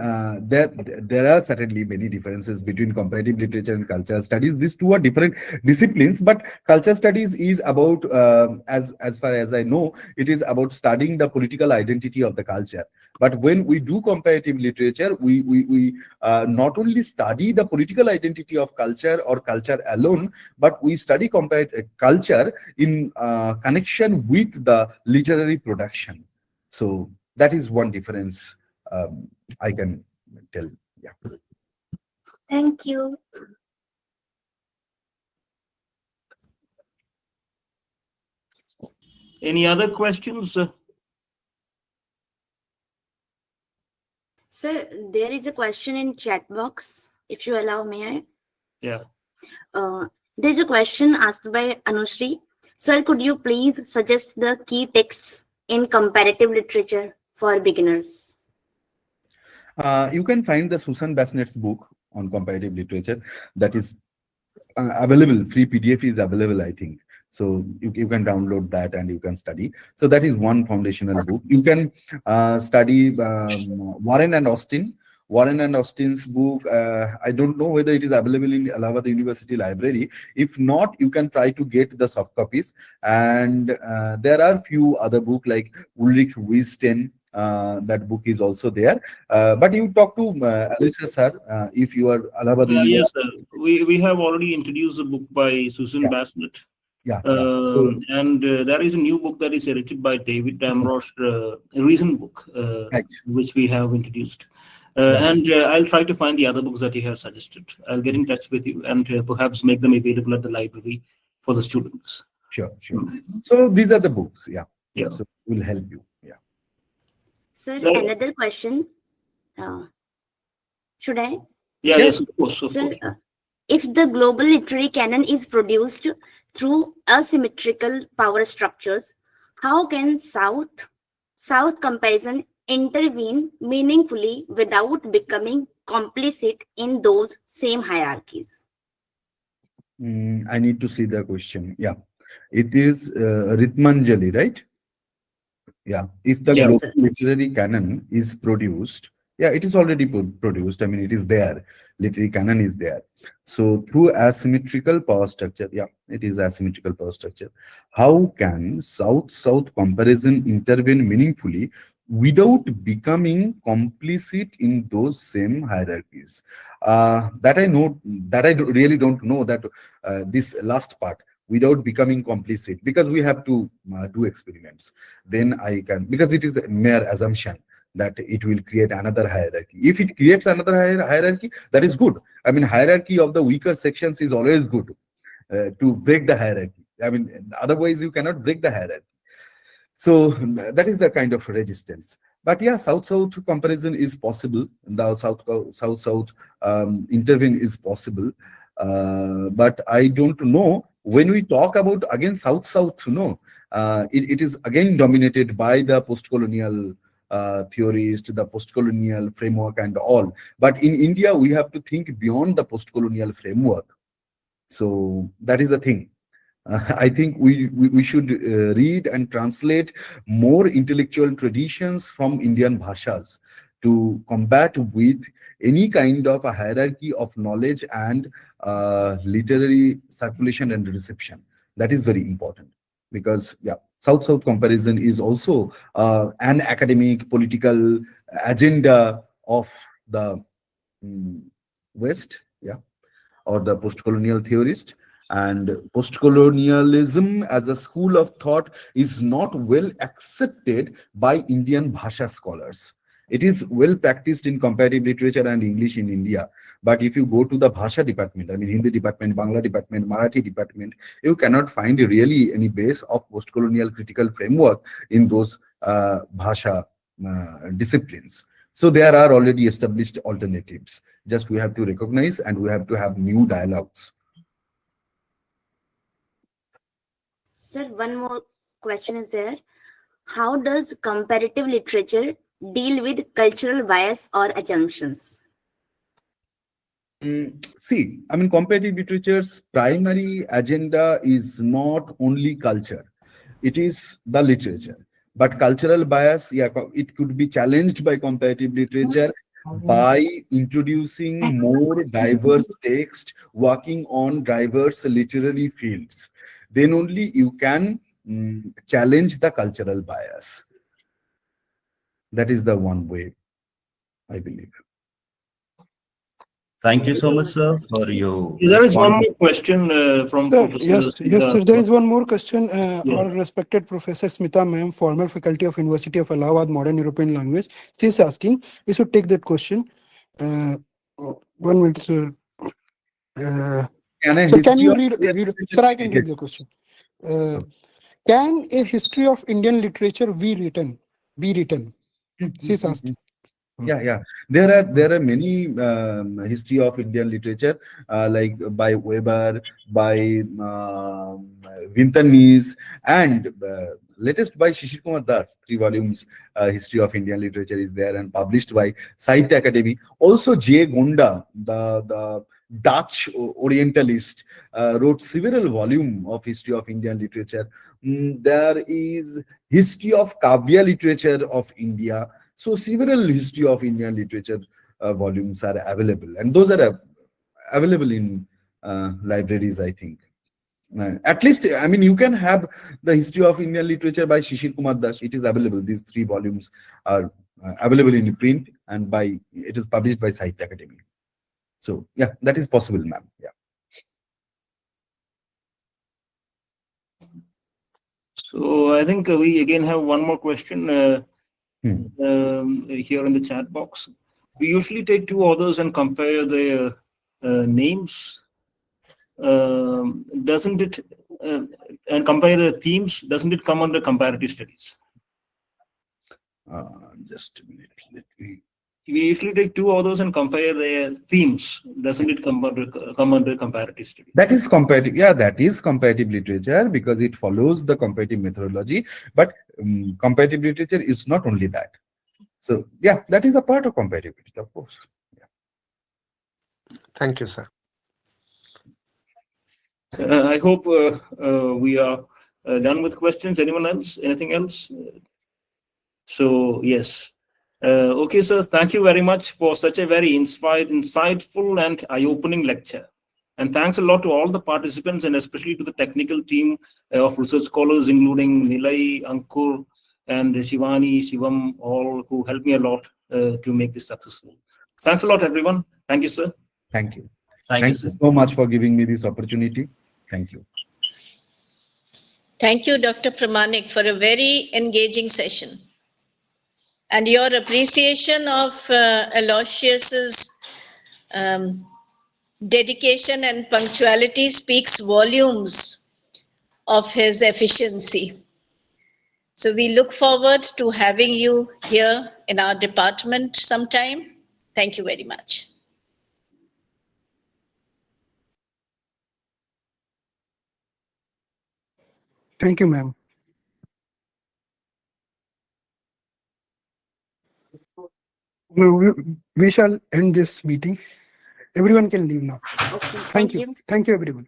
there are certainly many differences between comparative literature and cultural studies. These two are different disciplines, but cultural studies is about, as far as I know, it is about studying the political identity of the culture. But when we do comparative literature, we not only study the political identity of culture or culture alone, but we study culture in connection with the literary production. So that is one difference I can tell. Yeah. Thank you. Any other questions? Sir, there is a question in chat box. If you allow, may I? Yeah. There's a question asked by Anushree. Sir, could you please suggest the key texts in comparative literature for beginners? You can find the Susan Bassett's book on comparative literature that is available. Free PDF is available, I think. So you can download that and you can study. So that is one foundational book. You can study Warren and Austin. Warren and Austin's book, I don't know whether it is available in Allahabad University Library. If not, you can try to get the soft copies. And there are few other books like Ulrich Wisden. That book is also there. But you talk to Aloysius, sir, if you are Allahabad. Yes, sir. We have already introduced a book by Susan Bassett. Yeah. So, and there is a new book that is edited by David Damrosch, a recent book, right, which we have introduced. Right. And I'll try to find the other books that you have suggested. I'll get in touch with you and perhaps make them available at the library for the students. Sure, sure. So these are the books. Yeah. Yeah. So will help you. Yeah. Sir, Well, another question. Should I? Yeah, yes, of course. Of Sir, course. if the global literary canon is produced through asymmetrical power structures, how can South comparison intervene meaningfully without becoming complicit in those same hierarchies? I need to see the question. Yeah. It is Ritmanjali, right? Yeah. If the Yes, global sir. literary canon is produced, yeah, it is already produced. I mean, it is there. Literary canon is there. So through asymmetrical power structure, yeah, it is asymmetrical power structure. How can South-South comparison intervene meaningfully without becoming complicit in those same hierarchies? That I know, that I really don't know, that this last part, without becoming complicit, because we have to do experiments. Then I can, because it is a mere assumption that it will create another hierarchy. If it creates another hierarchy, that is good. I mean, hierarchy of the weaker sections is always good to break the hierarchy. I mean, otherwise you cannot break the hierarchy. So that is the kind of resistance. But yeah, South-South comparison is possible. The South-South intervene is possible. But I don't know, when we talk about again South-South, it is again dominated by the post-colonial theorist, the post-colonial framework and all. But in India, we have to think beyond the post-colonial framework. So that is the thing. I think we should read and translate more intellectual traditions from Indian bhashas to combat with any kind of a hierarchy of knowledge and literary circulation and reception. That is very important, because yeah, South-South comparison is also an academic political agenda of the West, yeah, or the post-colonial theorist. And post-colonialism as a school of thought is not well accepted by Indian Bhasha scholars. It is well practiced in comparative literature and English in India. But if you go to the Bhasha department, I mean Hindi department, Bangla department, Marathi department, you cannot find really any base of post-colonial critical framework in those Bhasha disciplines. So there are already established alternatives. Just we have to recognize and we have to have new dialogues. Sir, one more question is there. How does comparative literature deal with cultural bias or assumptions? See, I mean, comparative literature's primary agenda is not only culture, it is the literature. But cultural bias, yeah, it could be challenged by comparative literature by introducing more diverse text, working on diverse literary fields. Then only you can challenge the cultural bias. That is the one way, I believe. Thank you so much, sir, for your There is one response. more question from Sir, Professor. yes, sir. There is one more question. Yeah. Our respected Professor Smita ma'am, former faculty of University of Allahabad, Modern European Language, she is asking. We should take that question. 1 minute, sir. So can you read? Sir, I can read the question. Can a history of Indian literature be written? She is asking. Yeah. There are many history of Indian literature, like by Weber, by Vintanis, and latest by Shishir Kumar Das. 3 volumes history of Indian literature is there and published by Sahitya Academy. Also, J. Gonda, the Dutch Orientalist, wrote several volumes of history of Indian literature. There is history of Kavya literature of India. So several history of Indian literature volumes are available, and those are available in libraries, I think. At least, I mean, you can have the history of Indian literature by Shishir Kumar Das. It is available. These 3 volumes are available in print, and it is published by Sahitya Academy. So yeah, that is possible, ma'am. Yeah. So I think we again have one more question here in the chat box. We usually take 2 authors and compare their names. Doesn't it, and compare the themes, doesn't it come under comparative studies? Just a minute. We usually take 2 authors and compare their themes. Doesn't it come under comparative studies? That is comparative. Yeah, that is comparative literature because it follows the comparative methodology. But comparative literature is not only that. So yeah, that is a part of comparative literature, of course. Yeah. Thank you, sir. I hope we are done with questions. Anyone else? Anything else? So yes. Okay, sir. Thank you very much for such a very insightful and eye-opening lecture. And thanks a lot to all the participants and especially to the technical team of research scholars, including Nilay, Ankur, and Shivani, Shivam, all who helped me a lot to make this successful. Thanks a lot, everyone. Thank you, sir. Thank you. Thank Thank you, you sir. so much for giving me this opportunity. Thank you. Thank you, Dr. Pramanick, for a very engaging session. And your appreciation of Aloysius's dedication and punctuality speaks volumes of his efficiency. So we look forward to having you here in our department sometime. Thank you very much. Thank you, ma'am. We shall end this meeting. Everyone can leave now. Okay, Thank you. Thank you, everyone.